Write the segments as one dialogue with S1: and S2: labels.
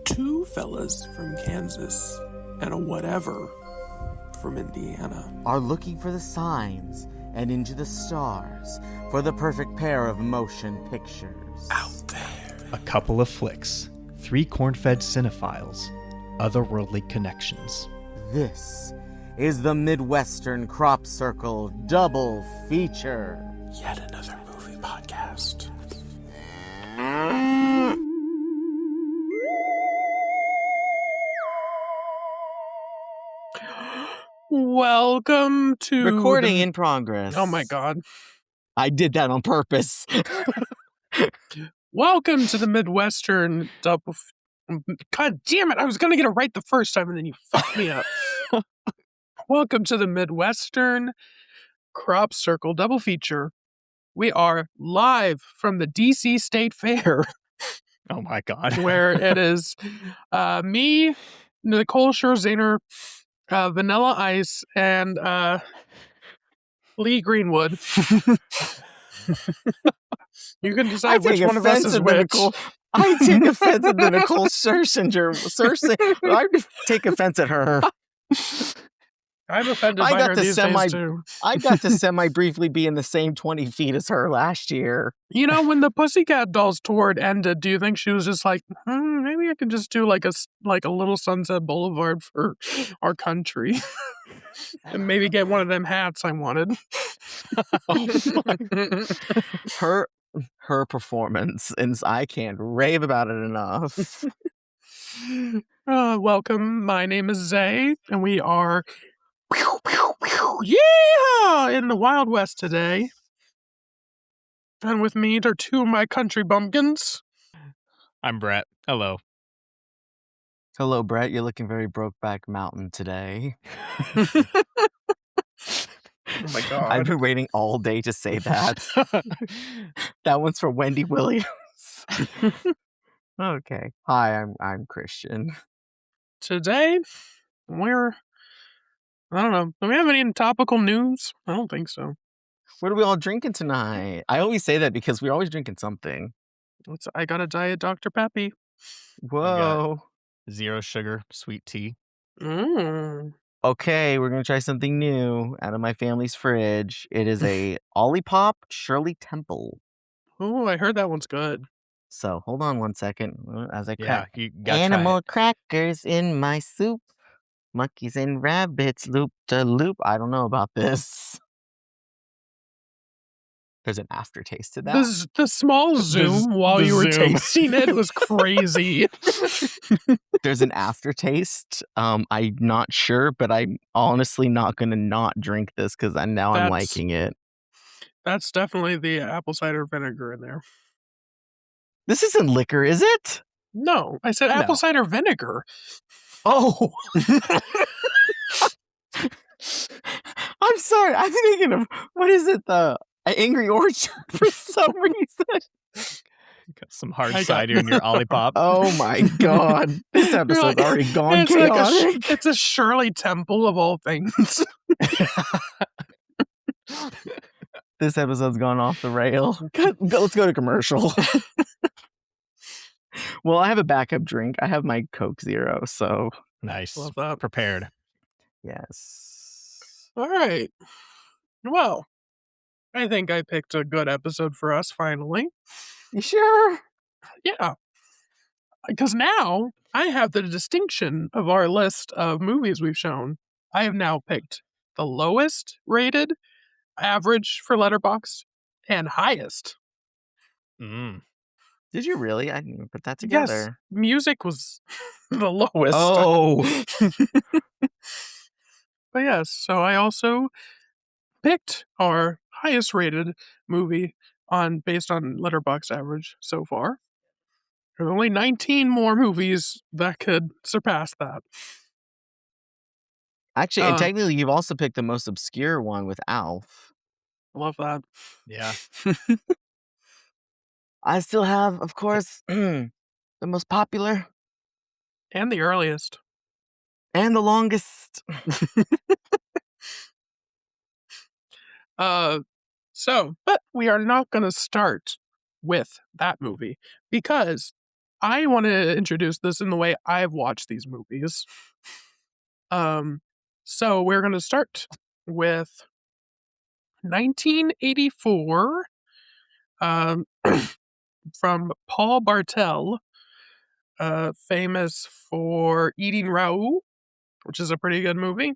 S1: two fellas from Kansas and a whatever from Indiana
S2: are looking for the signs and into the stars for the perfect pair of motion pictures.
S1: out there.
S3: A couple of flicks, three corn-fed cinephiles, otherworldly connections.
S2: This is the Midwestern Crop Circle Double Feature.
S1: Yet another movie podcast. Welcome to
S2: Recording in progress.
S1: Oh my god.
S2: I did that on purpose.
S1: Welcome to the Midwestern double God damn it, I was gonna get it right the first time and then you fucked me up. Welcome to the Midwestern Crop Circle Double Feature. We are live from the DC State Fair.
S3: Oh my god.
S1: Where it is me, Nicole Scherzinger, Vanilla Ice, and Lee Greenwood. You can decide which one of us is which.
S2: I take offense at the Nicole Scherzinger. I take offense at her.
S1: I'm offended by her these days too.
S2: I got to semi-briefly be in the same 20 feet as her last year.
S1: You know, when the Pussycat Dolls tour ended, do you think she was just like, maybe I could just do like a little Sunset Boulevard for our country? And maybe get one of them hats I wanted.
S2: Her performance, and I can't rave about it enough.
S1: Welcome, my name is Zay, and we are in the Wild West today. And with me are two of my country bumpkins.
S3: I'm Brett. Hello.
S2: Hello, Brett. You're looking very Brokeback Mountain today.
S1: Oh my god.
S2: I've been waiting all day to say that. That one's for Wendy Williams. Okay. Hi, I'm Christian.
S1: Today, I don't know. Do we have any topical news? I don't think so.
S2: What are we all drinking tonight? I always say that because we're always drinking something.
S1: I got a Diet Dr. Peppy.
S2: Whoa.
S3: Zero sugar, sweet tea.
S2: Okay, we're going to try something new out of my family's fridge. It is a Olipop Shirley Temple.
S1: Oh, I heard that one's good.
S2: So, hold on one second as I crack.
S3: You got
S2: Animal crackers in my soup. Monkeys and rabbits loop to loop. I don't know about this. There's an aftertaste to that.
S1: The small zoom while you were
S3: zoom.
S1: tasting it was crazy.
S2: There's an aftertaste. I'm not sure, but I'm honestly not going to not drink this because I'm liking it.
S1: That's definitely the apple cider vinegar in there.
S2: This isn't liquor, is it?
S1: No, I said apple cider vinegar.
S2: Oh. I'm sorry. I'm thinking of, what is it? The Angry Orchard for some reason.
S3: Got some hard cider in your Olipop.
S2: Oh my god. This episode's already gone chaotic.
S1: It's a Shirley Temple of all things.
S2: This episode's gone off the rail. Let's go to commercial. Well, I have a backup drink. I have my Coke Zero, so.
S3: Nice.
S1: Love that.
S3: Prepared.
S2: Yes.
S1: All right. Well, I think I picked a good episode for us finally.
S2: You sure?
S1: Yeah. Because now I have the distinction of our list of movies we've shown. I have now picked the lowest rated, average for Letterboxd, and highest.
S2: Did you really? I didn't even put that together.
S1: Yes, music was the lowest.
S2: Oh.
S1: But yes, so I also picked our highest rated movie based on Letterboxd average so far. There are only 19 more movies that could surpass that.
S2: Actually, and technically, you've also picked the most obscure one with Alf.
S1: I love that.
S3: Yeah.
S2: I still have, of course, the most popular.
S1: And the earliest.
S2: And the longest.
S1: But we are not going to start with that movie because I want to introduce this in the way I've watched these movies. So we're going to start with 1984, um, from Paul Bartel, famous for Eating Raoul, which is a pretty good movie.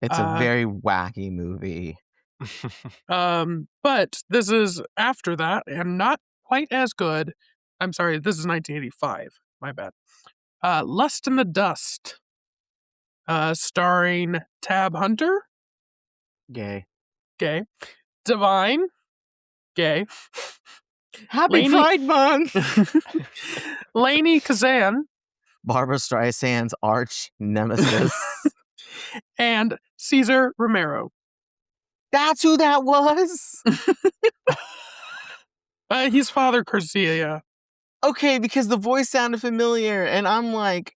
S2: It's a
S1: Uh,
S2: very wacky movie.
S1: but this is after that and not quite as good. I'm sorry, this is 1985. My bad. Lust in the Dust, starring Tab Hunter,
S2: Gay.
S1: gay, Divine, gay,
S2: Happy
S1: Lainey,
S2: Pride Month!
S1: Lainey Kazan,
S2: Barbara Streisand's arch nemesis.
S1: and Cesar Romero.
S2: That's who that was?
S1: He's Father Garcia.
S2: Okay, because the voice sounded familiar, and I'm like,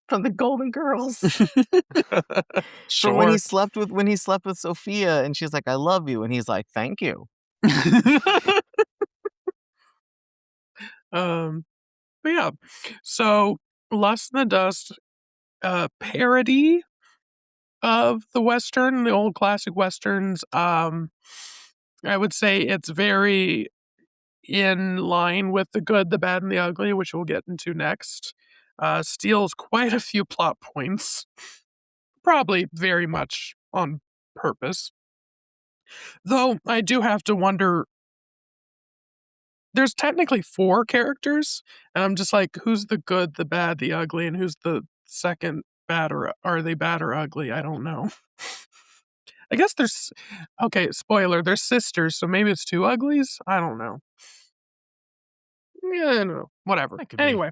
S2: from the Golden Girls.
S1: Sure.
S2: So when he slept with Sophia, and she's like, "I love you," and he's like, "Thank you."
S1: But yeah, so Lust in the Dust, parody of the Western, the old classic Westerns. I would say it's very in line with The Good, the Bad, and the Ugly, which we'll get into next. Steals quite a few plot points, probably very much on purpose. Though I do have to wonder, there's technically 4 characters, and I'm just like, who's the good, the bad, the ugly, and who's the second bad, or are they bad or ugly? I don't know. I guess there's, okay, spoiler, they're sisters, so maybe it's 2 uglies? I don't know. Yeah, no, whatever.
S3: That could be.
S1: Anyway.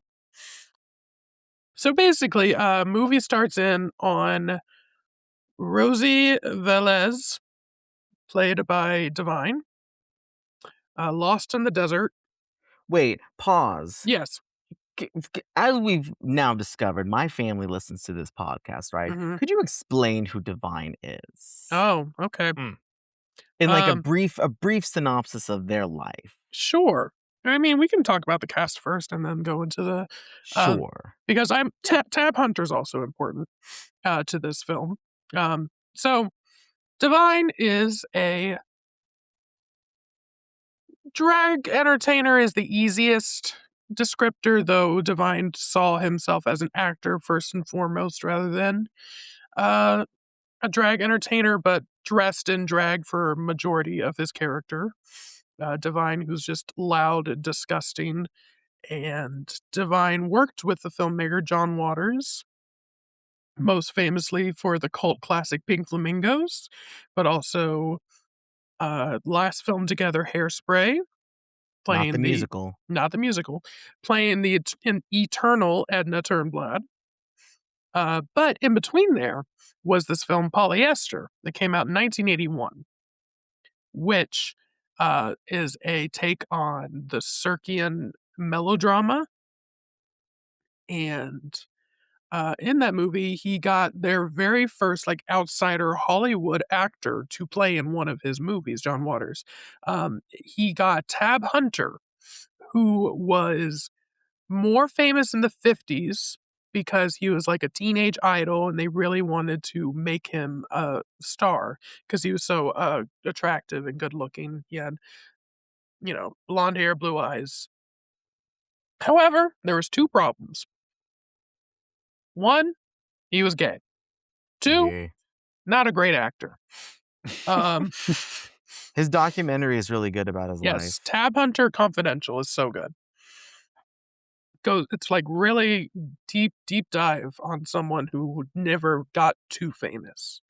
S1: So basically, movie starts in on Rosie Velez, played by Divine, lost in the desert.
S2: Wait, pause.
S1: Yes.
S2: As we've now discovered, my family listens to this podcast, right?
S1: Mhm.
S2: Could you explain who Divine is?
S1: Oh, okay.
S2: In like a
S1: Um,
S2: brief synopsis of their life.
S1: Sure. I mean, we can talk about the cast first and then go into the
S2: Sure.
S1: because Tab Hunter's also important to this film. So Divine is a drag entertainer is the easiest descriptor, though Divine saw himself as an actor first and foremost rather than a drag entertainer, but dressed in drag for a majority of his character. Divine, who's just loud and disgusting. And Divine worked with the filmmaker John Waters, most famously for the cult classic Pink Flamingos, but also last film together, Hairspray,
S2: Not the
S1: playing
S2: musical.
S1: not the musical, playing the eternal Edna Turnblad. But in between there was this film Polyester that came out in 1981, which is a take on the Circean melodrama. And in that movie, he got their very first like outsider Hollywood actor to play in one of his movies, John Waters. He got Tab Hunter, who was more famous in the 50s because he was like a teenage idol and they really wanted to make him a star because he was so attractive and good looking. He had, blonde hair, blue eyes. However, there was 2 problems. 1, he was gay. 2,
S2: Yeah.
S1: not a great actor. Um,
S2: His documentary is really good about his
S1: yes,
S2: life.
S1: Tab Hunter Confidential is so good. It's like really deep dive on someone who never got too famous.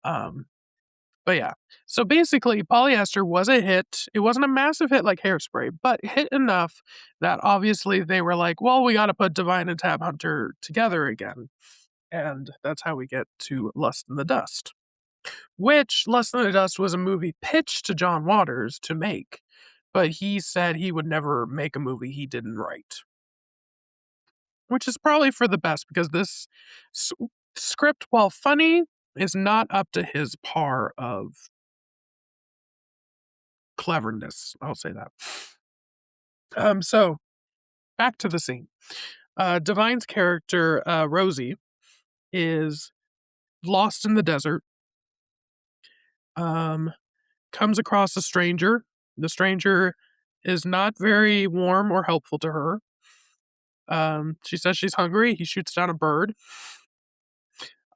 S1: But yeah, so basically, Polyester was a hit. It wasn't a massive hit like Hairspray, but hit enough that obviously they were like, well, we got to put Divine and Tab Hunter together again. And that's how we get to Lust in the Dust, which Lust in the Dust was a movie pitched to John Waters to make, but he said he would never make a movie he didn't write. Which is probably for the best because this script, while funny, is not up to his par of cleverness. I'll say that. So back to the scene. Divine's character, Rosie, is lost in the desert. Comes across a stranger. The stranger is not very warm or helpful to her. She says she's hungry. He shoots down a bird.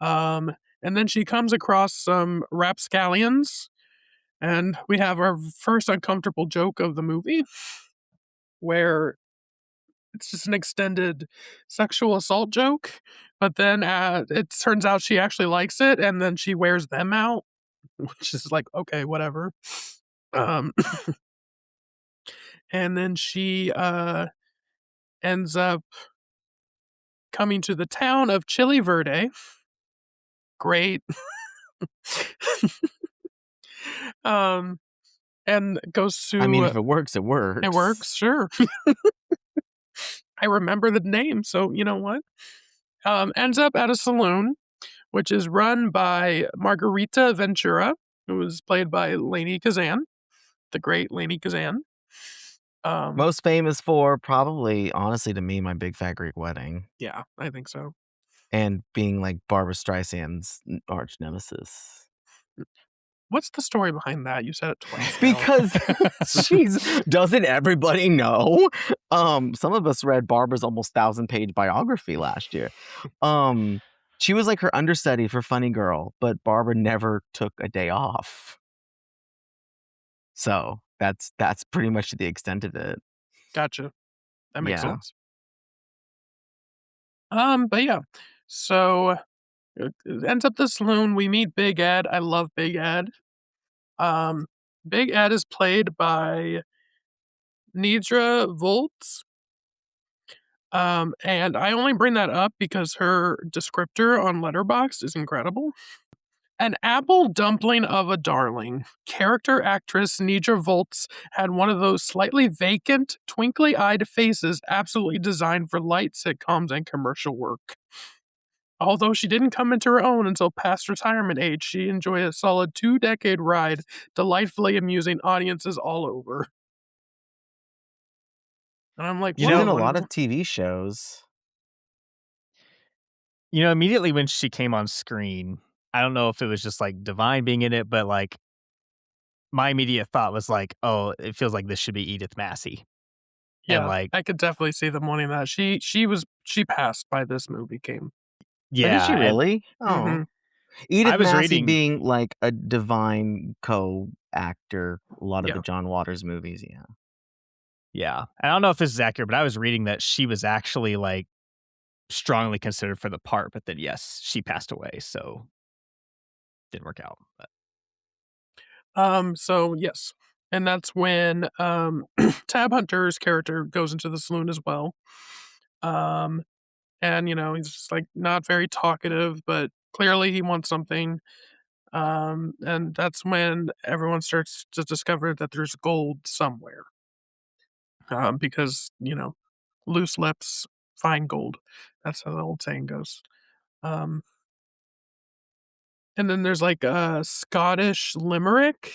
S1: And then she comes across some rapscallions, and we have our first uncomfortable joke of the movie, where it's just an extended sexual assault joke. But then it turns out she actually likes it, and then she wears them out, which is like, okay, whatever. Um, and then she ends up coming to the town of Chile Verde. Great. And goes to.
S2: I mean, if it works, it works.
S1: It works, sure. I remember the name, so you know what? Ends up at a saloon, which is run by Margarita Ventura, who was played by Lainey Kazan, the great Lainey Kazan.
S2: Most famous for probably, honestly, to me, My Big Fat Greek Wedding.
S1: Yeah, I think so.
S2: And being like Barbra Streisand's arch nemesis.
S1: What's the story behind that? You said it twice.
S2: Because, jeez, doesn't everybody know? Some of us read Barbara's almost 1,000-page biography last year. She was like her understudy for Funny Girl, but Barbara never took a day off. So that's pretty much the extent of it.
S1: Gotcha. That makes sense. But yeah, so it ends up the saloon. We meet Big Ed. I love Big Ed. Big Ed is played by Nidra Voltz. And I only bring that up because her descriptor on Letterboxd is incredible. An apple dumpling of a darling. Character actress Nidra Voltz had one of those slightly vacant, twinkly-eyed faces absolutely designed for light sitcoms and commercial work. Although she didn't come into her own until past retirement age, she enjoyed a solid 2-decade ride, delightfully amusing audiences all over. And I'm like,
S2: she's in a lot of TV shows.
S3: You know, immediately when she came on screen, I don't know if it was just like Divine being in it, but like my immediate thought was like, oh, it feels like this should be Edith Massey.
S1: Yeah,
S3: and like
S1: I could definitely see them wanting that. She passed by this movie came.
S3: Yeah,
S2: did she really?
S1: Mhm.
S2: Edith
S3: I was
S2: Massey
S3: reading-
S2: being like a Divine co-actor, a lot of
S1: Yeah.
S2: the John Waters movies, yeah.
S3: Yeah. I don't know if this is accurate, but I was reading that she was actually like strongly considered for the part, but then yes, she passed away, so didn't work out. But.
S1: So yes. And that's when Tab Hunter's character goes into the saloon as well. And you know, he's just like not very talkative, but clearly he wants something. And that's when everyone starts to discover that there's gold somewhere. Because, you know, loose lips find gold. That's how the old saying goes. And then there's like a Scottish limerick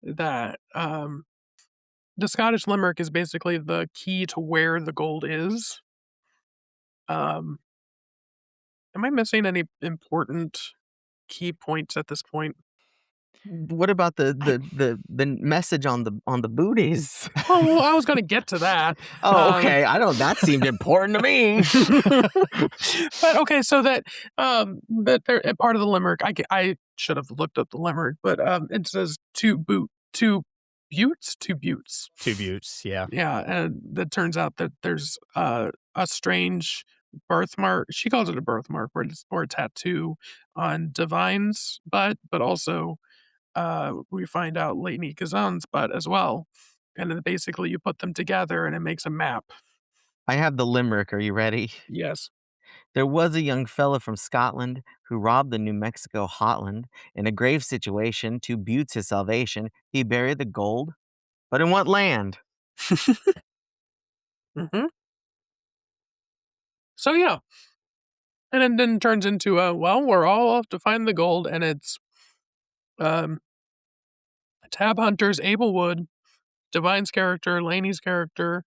S1: that the Scottish limerick is basically the key to where the gold is. Am I missing any important key points at this point?
S2: What about the message on the booties?
S1: Oh, well, I was going to get to that.
S2: Okay. That seemed important to me.
S1: But okay, so that they're part of the limerick. I should have looked up the limerick, but it says two buttes.
S3: Yeah.
S1: Yeah, and it turns out that there's a strange birthmark. She calls it a birthmark or a tattoo on Divine's butt, but also we find out Lainey Kazan's butt as well. And then basically you put them together and it makes a map.
S2: I have the limerick. Are you ready?
S1: Yes.
S2: There was a young fella from Scotland who robbed the New Mexico hotland. In a grave situation, to buttes his salvation, he buried the gold. But in what land?
S1: Mm-hmm. So yeah. And then turns into we're all off to find the gold, and it's Tab Hunter's Abelwood, Divine's character, Lainey's character,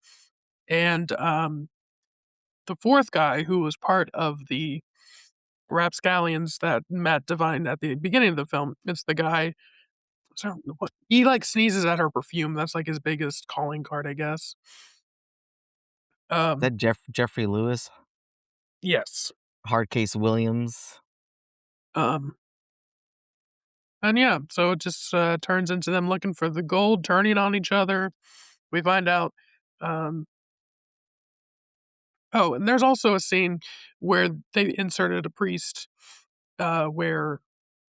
S1: And the fourth guy, who was part of the rapscallions that met Divine at the beginning of the film, it's the guy. So what he like sneezes at her perfume. That's like his biggest calling card, I guess.
S2: Is that Jeffrey Lewis,
S1: Yes.
S2: Hardcase Williams?
S1: Um, and yeah, so it just turns into them looking for the gold, turning on each other. We find out. Um, oh, and there's also a scene where they inserted a priest, where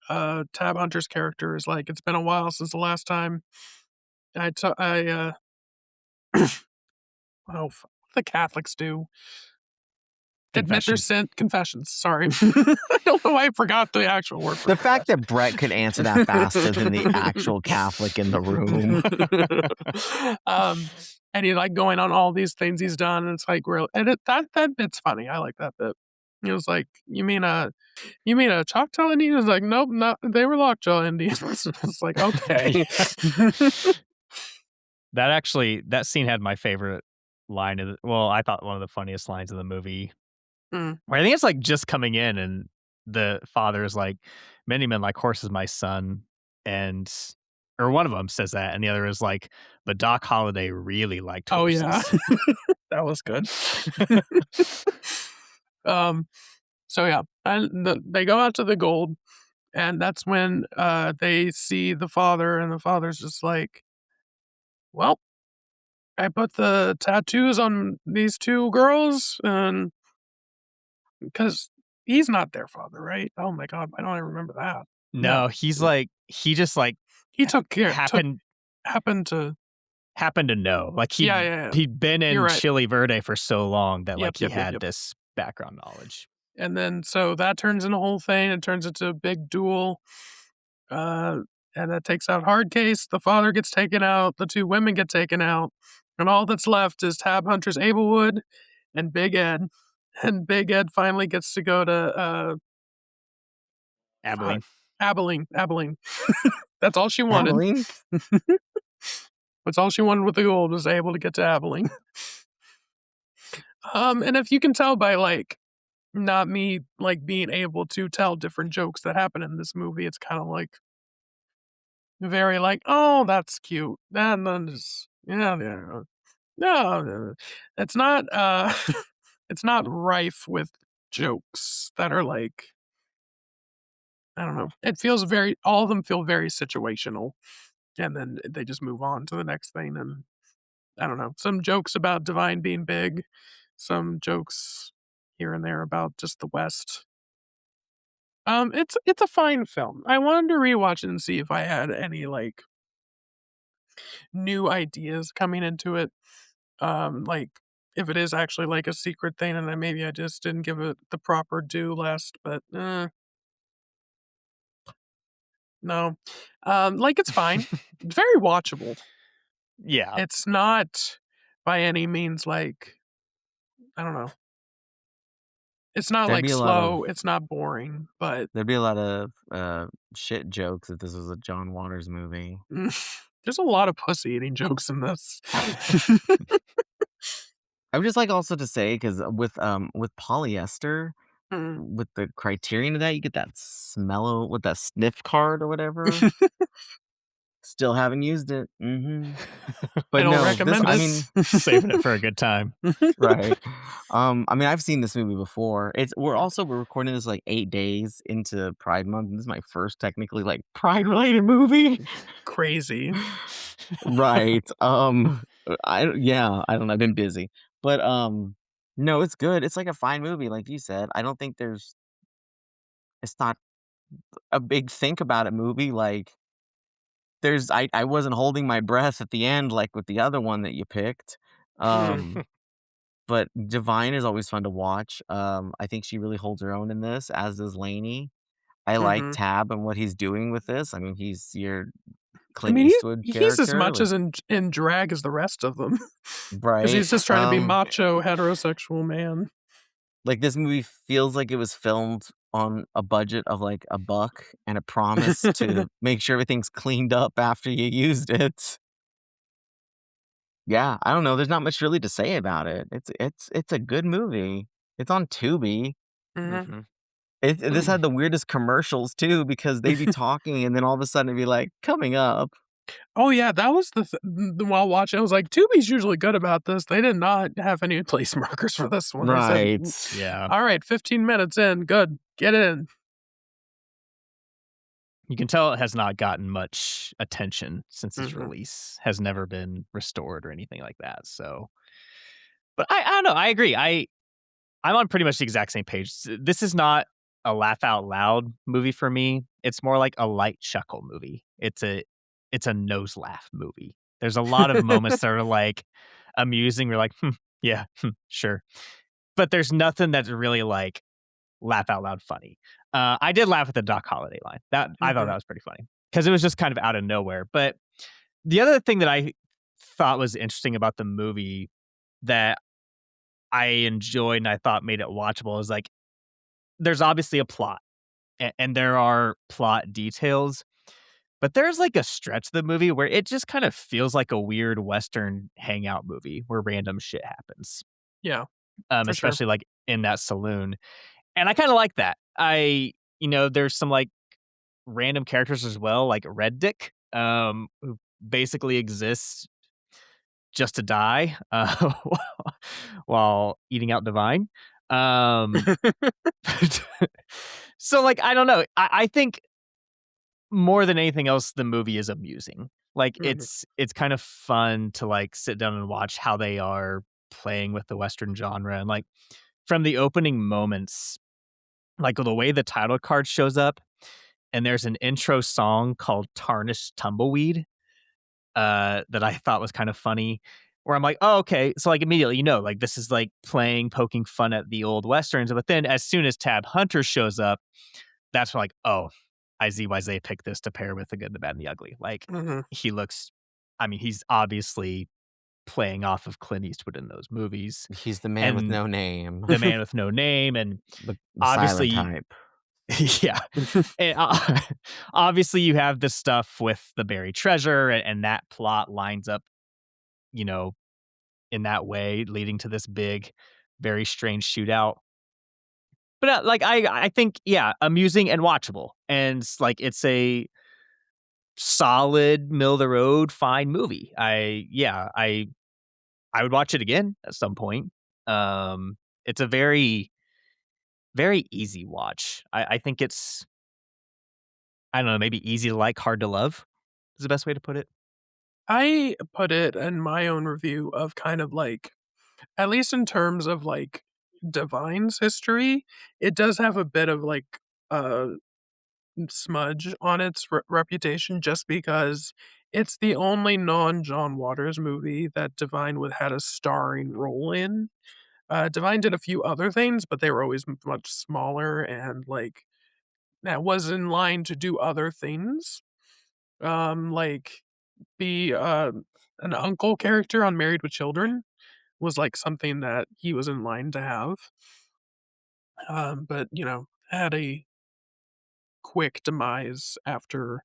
S1: Tab Hunter's character is like, "It's been a while since the last time what the Catholics do. Admit their
S3: Confession.
S1: sin confessions, sorry. I don't know why I forgot the actual word for
S2: The fact that Brett could answer that faster than the actual Catholic in the room.
S1: And he's like going on all these things he's done, and it's like real, and that bit's funny. I like that bit. He was like, "You mean a Choctaw Indian?" He was like, "Nope, not they were Lockjaw Indians." It's like, okay.
S3: That scene had my favorite line of I thought one of the funniest lines of the movie.
S1: Mm.
S3: Where I think it's like just coming in and the father is like, "Many men like horses, my son," and or one of them says that, and the other is like, "But Doc Holliday really liked
S1: Oh
S3: horses."
S1: yeah, that was good. So yeah, and they go out to the gold, and that's when they see the father, and the father's just like, "Well, I put the tattoos on these two girls, and because he's not their father, right? Oh my god, why don't I remember that?
S3: No,
S1: No,
S3: he's
S1: no.
S3: like he just like
S1: He took care,
S3: happened
S1: happened to,
S3: happened to know. Like
S1: yeah, yeah, yeah.
S3: he'd been
S1: You're
S3: in
S1: right.
S3: Chile Verde for so long that
S1: Yep,
S3: like he
S1: yep, yep,
S3: had
S1: yep.
S3: this background knowledge.
S1: And then so that turns into a whole thing. It turns into a big duel. Uh, and that takes out Hardcase. The father gets taken out. The two women get taken out. And all that's left is Tab Hunter's Abelwood and Big Ed. And Big Ed finally gets to go to
S3: Abilene.
S1: Abilene. That's all she wanted.
S2: Abilene?
S1: That's all she wanted with the gold, was able to get to Abilene. And if you can tell by like not me like being able to tell different jokes that happen in this movie, it's kind of like very like, oh, that's cute. And then just yeah, yeah. No, it's not it's not rife with jokes that are like, I don't know. It feels very, all of them feel very situational, and then they just move on to the next thing. And I don't know. Some jokes about Divine being big, some jokes here and there about just the West. It's a fine film. I wanted to rewatch it and see if I had any like new ideas coming into it. Like if it is actually like a secret thing, and then maybe I just didn't give it the proper due last. But no, like it's fine. It's very watchable.
S3: Yeah.
S1: It's not by any means like, I don't know. It's not
S2: There'd
S1: like
S2: be a lot of
S1: slow. It's not boring, but
S2: shit jokes if this was a John Waters movie.
S1: there's a lot of pussy eating jokes in this.
S2: I would just like also to say, because with polyester,
S1: Mm.
S2: with the criterion of that, you get that smell with that sniff card or whatever. Still haven't used it.
S1: I
S2: But
S1: don't
S2: no,
S1: recommend
S2: I
S1: this.
S2: mean,
S3: Saving it for a good time.
S2: right. I mean, I've seen this movie before. We're recording this like 8 days into Pride Month, and this is my first technically like Pride related movie.
S1: Crazy.
S2: Right. I don't know. I've been busy. But no, it's good. It's like a fine movie, like you said. I don't think it's not a big think about it movie. Like I wasn't holding my breath at the end like with the other one that you picked.
S1: Mm.
S2: But Divine is always fun to watch. I think she really holds her own in this, as does Lainey. I like
S1: Mhm.
S2: Tab and what he's doing with this. I mean, he's your
S1: I
S2: Clint
S1: mean,
S2: Eastwood
S1: he's as
S2: character,
S1: much
S2: like,
S1: as in drag as the rest of them, because
S2: right?
S1: he's just trying to be macho heterosexual man.
S2: Like this movie feels like it was filmed on a budget of like $1 and a promise to make sure everything's cleaned up after you used it. Yeah, I don't know, there's not much really to say about it. It's a good movie. It's on Tubi.
S1: Mhm.
S3: Mhm.
S2: This had the weirdest commercials too because they'd be talking and then all of a sudden it'd be like, "Coming up."
S1: Oh, yeah, that was while watching, I was like, Tubi's usually good about this. They did not have any place markers for this one. They said,
S2: Right.
S3: Yeah.
S1: Alright, 15 minutes in, good, get in."
S3: You can tell it has not gotten much attention since its
S1: Mhm,
S3: release, has never been restored or anything like that, so but I don't know, I agree, I'm on pretty much the exact same page. This is not a laugh out loud movie for me. It's more like a light chuckle movie. It's a nose laugh movie. There's a lot of moments that are like amusing. We're like, yeah, sure. But there's nothing that's really like laugh out loud funny. I did laugh at the Doc Holliday line. That I thought
S1: mhm,
S3: that was pretty funny because it was just kind of out of nowhere. But the other thing that I thought was interesting about the movie that I enjoyed and I thought made it watchable is like there's obviously a plot and there are plot details, but there's like a stretch of the movie where it just kind of feels like a weird Western hangout movie where random shit happens,
S1: yeah, for sure.
S3: especially like in that saloon. And I kind of like that. There's some like random characters as well, like Red Dick, who basically exists just to die while eating out Divine. Um, so like I don't know. I think more than anything else, the movie is amusing. Like
S1: Mhm,
S3: it's kind of fun to like sit down and watch how they are playing with the Western genre. And like from the opening moments, like the way the title card shows up, and there's an intro song called Tarnished Tumbleweed, that I thought was kind of funny. Where I'm like, oh, okay. So like immediately, like this is like playing, poking fun at the old westerns. But then as soon as Tab Hunter shows up, that's when like, oh, I see why they picked this to pair with the good, the bad, and the ugly. Like
S1: mhm.
S3: he looks, I mean, he's obviously playing off of Clint Eastwood in those movies,
S2: He's the man with
S3: and
S2: no name.
S3: the man with no name, and
S2: The silent
S3: obviously,
S2: type.
S3: yeah, and, obviously you have this stuff with the buried treasure, and that plot lines up, you know, in that way, leading to this big, very strange shootout. But like I think, yeah, amusing and watchable, and like it's a solid middle of the road fine movie. I would watch it again at some point. It's a very very easy watch. I think it's I don't know, maybe easy to like, hard to love is the best way to put it.
S1: I put it in my own review of kind of like, at least in terms of like Divine's history, it does have a bit of like a smudge on its reputation just because it's the only non-John Waters movie that Divine would had a starring role in. Divine did a few other things, but they were always much smaller and like that was in line to do other things. Like be an uncle character on Married with Children was like something that he was in line to have. But had a quick demise after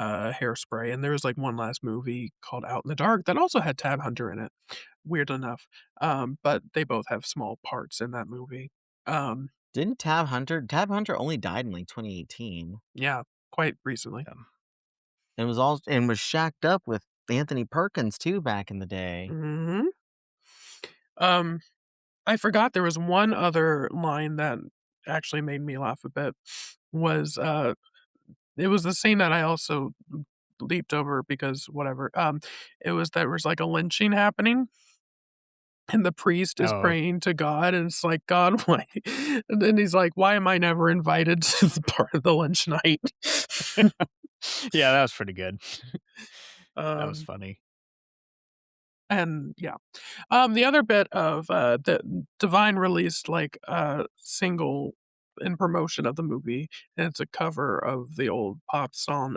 S1: Hairspray, and there was like one last movie called Out in the Dark that also had Tab Hunter in it. Weird enough, but they both have small parts in that movie. Um,
S2: Didn't Tab Hunter only died in like 2018
S1: yeah, quite recently.
S2: and was shacked up with Anthony Perkins too back in the day.
S1: Hmm. Um, I forgot there was one other line that actually made me laugh a bit. Was it was the scene that I also leaped over because whatever. It was there was like a lynching happening, and the priest is
S3: Oh,
S1: praying to God, and it's like, "God, why?" And then he's like, "Why am I never invited to the part of the lynch night?"
S3: yeah, that was pretty good. That was
S1: Um,
S3: funny.
S1: and yeah. The other bit of, the Divine released, like, a single in promotion of the movie, and it's a cover of the old pop song,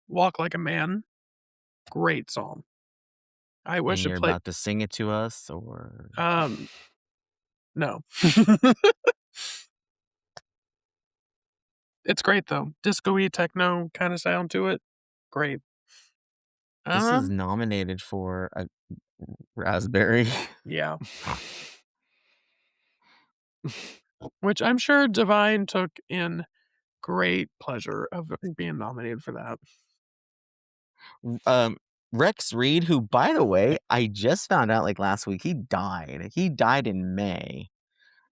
S1: "Walk Like a Man." Great song. I
S2: And
S1: wish it
S2: you're
S1: played.
S2: about to sing it to us or
S1: um, no. It's great, though. Disco-y techno kinda sound to it. Great.
S2: This is nominated for a raspberry.
S1: Yeah. Which I'm sure Divine took in great pleasure of being nominated for that.
S2: Rex Reed, who, by the way, I just found out like last week, he died. He died in May.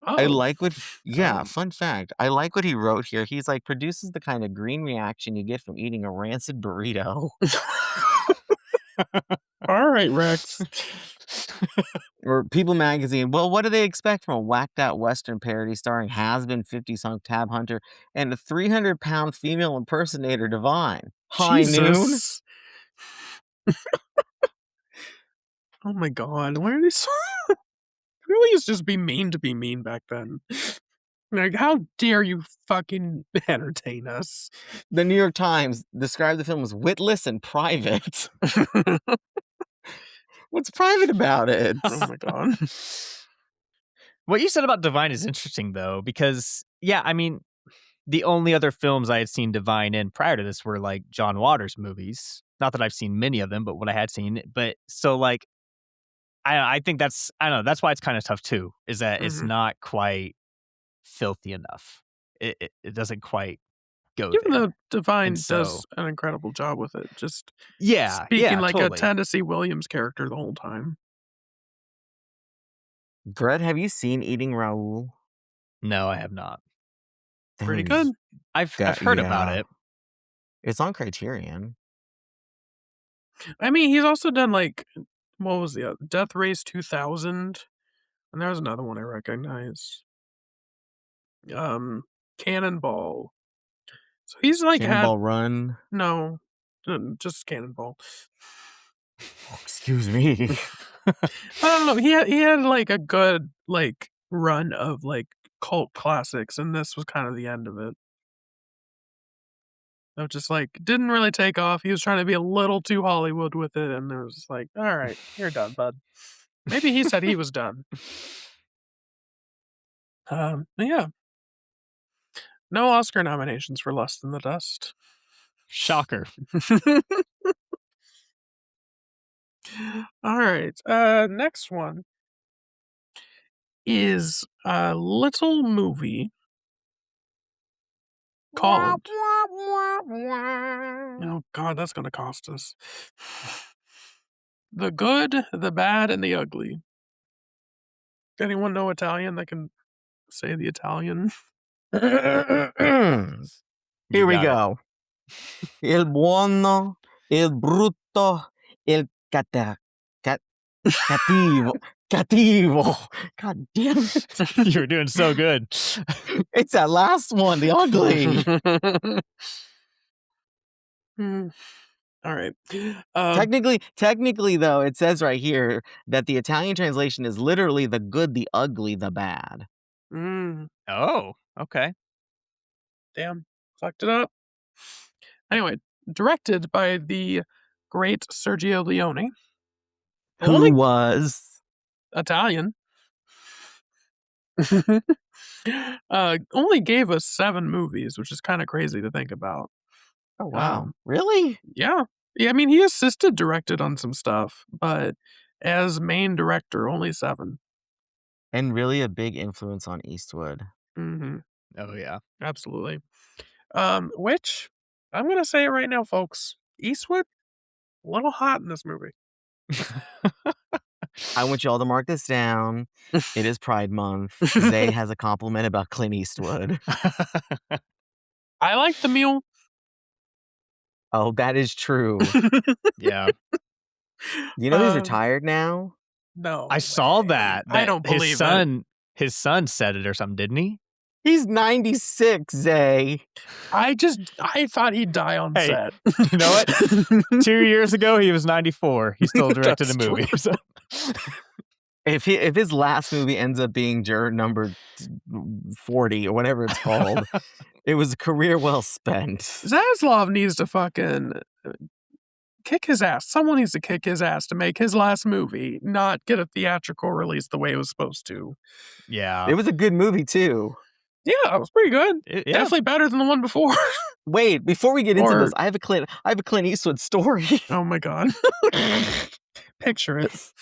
S2: I
S1: Oh.
S2: like what, fun fact. I like what he wrote here. He's like, produces the kind of green reaction you get from eating a rancid burrito.
S1: All right, Rex.
S2: Or People Magazine. Well, what do they expect from a whacked out Western parody starring has-been 50s hunk Tab Hunter and a 300-pound female impersonator, Divine? High noon?
S1: Jesus. Oh my God. Why are they so... really used to just be mean to be mean back then. Like, how dare you fucking entertain us?
S2: The New York Times described the film as witless and private. What's private about it?
S1: Oh my God.
S3: What you said about Divine is interesting, though, because, yeah, I mean, the only other films I had seen Divine in prior to this were, like, John Waters movies. Not that I've seen many of them, but what I had seen. But, so, like, I think that's, I don't know, that's why it's kind of tough, too, is that it's not quite filthy enough. It doesn't quite go
S1: Even
S3: there.
S1: though Divine
S3: And so-
S1: does an incredible job with it. Just
S3: Yeah,
S1: speaking like
S3: totally.
S1: a Tennessee Williams character the whole time.
S2: Brett, have you seen Eating Raoul?
S3: No, I have not.
S1: Pretty good.
S3: I've heard about it.
S2: It's on Criterion.
S1: I mean, he's also done like, what was the other? Death Race 2000. And there was another one I recognized. Cannonball. So he's like
S2: Cannonball Run.
S1: No, just Cannonball.
S2: Oh, excuse me.
S1: I don't know. He had like a good like run of like cult classics, and this was kind of the end of it. Of just like didn't really take off. He was trying to be a little too Hollywood with it, and it was just like, all right, you're done, bud. Maybe he said he was done. Yeah. No Oscar nominations for Less Than the Dust.
S3: Shocker.
S1: All right. Next one is a little movie called. Oh God, that's gonna cost us. The Good, the Bad, and the Ugly. Anyone know Italian that can say the Italian?
S2: Here we
S3: got it.
S2: go. Il buono, il brutto, il cattivo. Cattivo. God damn it.
S3: You were doing so good.
S2: It's that last one, the ugly.
S1: All right.
S2: Technically, though, it says right here that the Italian translation is literally the good, the ugly, the bad.
S3: Oh, okay.
S1: Damn. Fucked it up. Anyway, directed by the great Sergio Leone.
S2: Who was
S1: Italian. Only gave us 7 movies, which is kind of crazy to think about.
S2: Oh wow. Really?
S1: Yeah. I mean, he assisted directed on some stuff, but as main director, only 7.
S2: And really a big influence on Eastwood.
S3: Oh yeah.
S1: Absolutely. Which I'm gonna say it right now, folks. Eastwood, a little hot in this movie.
S2: I want you all to mark this down. It is Pride Month. Zay has a compliment about Clint Eastwood.
S1: I like the mule.
S2: Oh, that is true.
S3: Yeah.
S2: You know he's retired now?
S1: No,
S3: I saw that.
S1: I don't believe
S3: his son said it or something, didn't he?
S2: He's 96, Zay.
S1: I thought he'd die on
S3: Hey,
S1: set.
S3: You know what? 2 years ago, he was 94. He still directed
S1: That's
S3: the movie. So.
S2: If his last movie ends up being Juror number 40 or whatever it's called, it was a career well spent.
S1: Zaslav needs to fucking kick his ass. Someone needs to kick his ass to make his last movie not get a theatrical release the way it was supposed to.
S3: Yeah.
S2: It was a good movie too.
S1: Yeah, it was pretty good.
S3: Yeah.
S1: Definitely better than the one before.
S2: Wait, before we get into
S1: Or-
S2: this, I have a Clint Eastwood story.
S1: Oh my god. Picture it.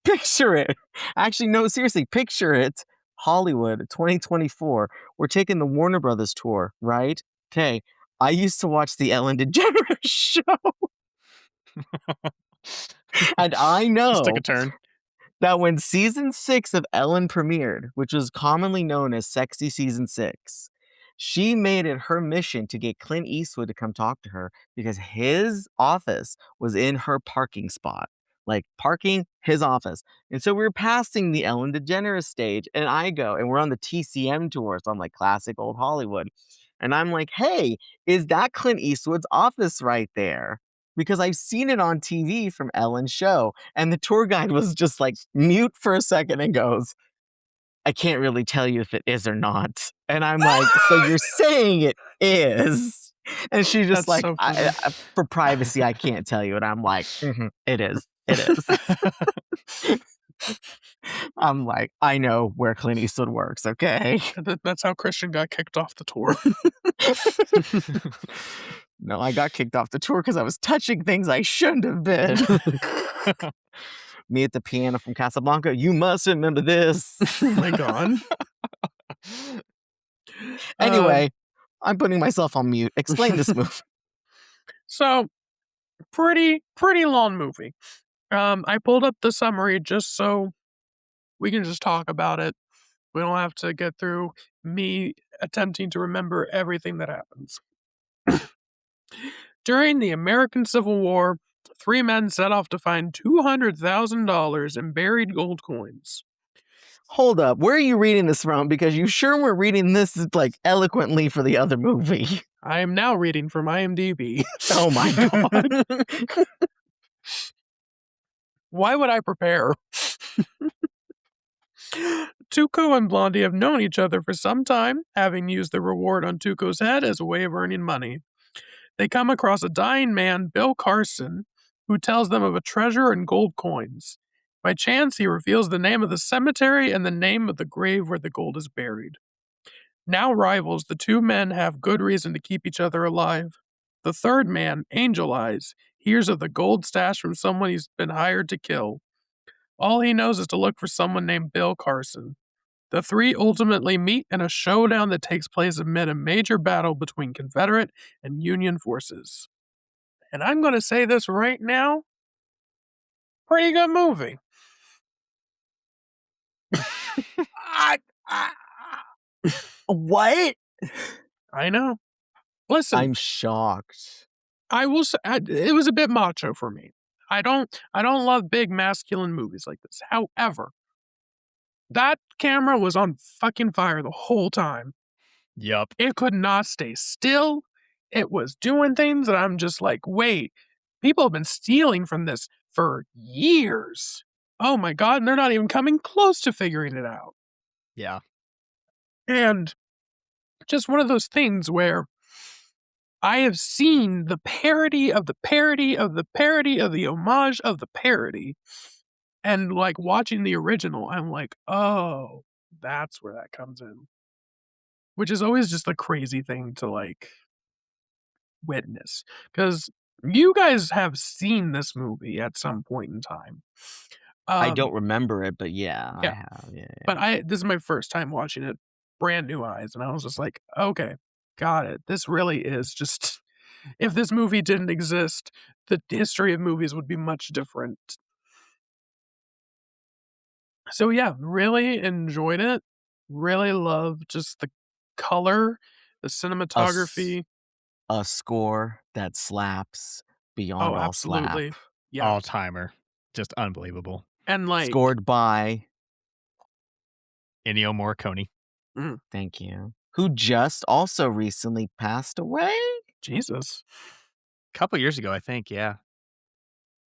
S2: Picture it. Actually, no, seriously, picture it. Hollywood, 2024. We're taking the Warner Brothers tour, right? Okay. I used to watch the Ellen DeGeneres show, and I
S3: Just took
S2: know
S3: a turn.
S2: that when season 6 of Ellen premiered, which was commonly known as Sexy Season 6, she made it her mission to get Clint Eastwood to come talk to her because his office was in her parking spot. Like parking his office. And so we were passing the Ellen DeGeneres stage, and I go, and we're on the TCM tour, so I'm like classic old Hollywood. And I'm like, hey, is that Clint Eastwood's office right there? Because I've seen it on TV from Ellen's show. And the tour guide was just like mute for a second and goes, I can't really tell you if it is or not. And I'm like, so you're saying it is? And she's just
S1: That's
S2: like,
S1: so funny.
S2: for privacy, I can't tell you. And I'm like, it is. It is. I'm like, I know where Clint Eastwood works, okay?
S1: That's how Christian got kicked off the tour.
S2: No, I got kicked off the tour because I was touching things I shouldn't have been. Me at the piano from Casablanca. You must remember this.
S1: Oh my god.
S2: Anyway, I'm putting myself on mute. Explain this movie.
S1: So, pretty long movie. I pulled up the summary just so we can just talk about it. We don't have to get through me attempting to remember everything that happens. During the American Civil War, 3 men set off to find $200,000 in buried gold coins.
S2: Hold up. Where are you reading this from? Because you sure were reading this like eloquently for the other movie.
S1: I am now reading from IMDb.
S2: Oh my god.
S1: Why would I prepare? Tuco and Blondie have known each other for some time, having used the reward on Tuco's head as a way of earning money. They come across a dying man, Bill Carson, who tells them of a treasure in gold coins. By chance, he reveals the name of the cemetery and the name of the grave where the gold is buried. Now rivals, the 2 men have good reason to keep each other alive. The third man, Angel Eyes, hears of the gold stash from someone he's been hired to kill. All he knows is to look for someone named Bill Carson. The 3 ultimately meet in a showdown that takes place amid a major battle between Confederate and Union forces. And I'm going to say this right now. Pretty good movie.
S2: What?
S1: I know. Listen,
S2: I'm shocked.
S1: I will say it was a bit macho for me. I don't love big masculine movies like this. However, that camera was on fucking fire the whole time.
S3: Yup.
S1: It could not stay still. It was doing things that I'm just like, wait, people have been stealing from this for years. Oh my god, and they're not even coming close to figuring it out.
S3: Yeah.
S1: And just one of those things where I have seen the parody of the parody of the parody of the homage of the parody. And like watching the original, I'm like, oh, that's where that comes in. Which is always just a crazy thing to like witness. Because you guys have seen this movie at some point in time.
S2: I don't remember it, but yeah, I
S1: yeah.
S2: have. Yeah.
S1: But this is my first time watching it, brand new eyes, and I was just like, okay, got it. This really is just if this movie didn't exist, the history of movies would be much different. So yeah, really enjoyed it. Really loved just the color, the cinematography.
S2: A score that slaps beyond
S1: Oh,
S2: all
S1: absolutely.
S2: slap.
S1: Yeah.
S3: All timer. Just unbelievable.
S1: And like
S2: Scored by,
S3: Ennio Morricone.
S2: thank you, who just also recently passed away.
S1: Jesus.
S3: A couple years ago, I think. Yeah.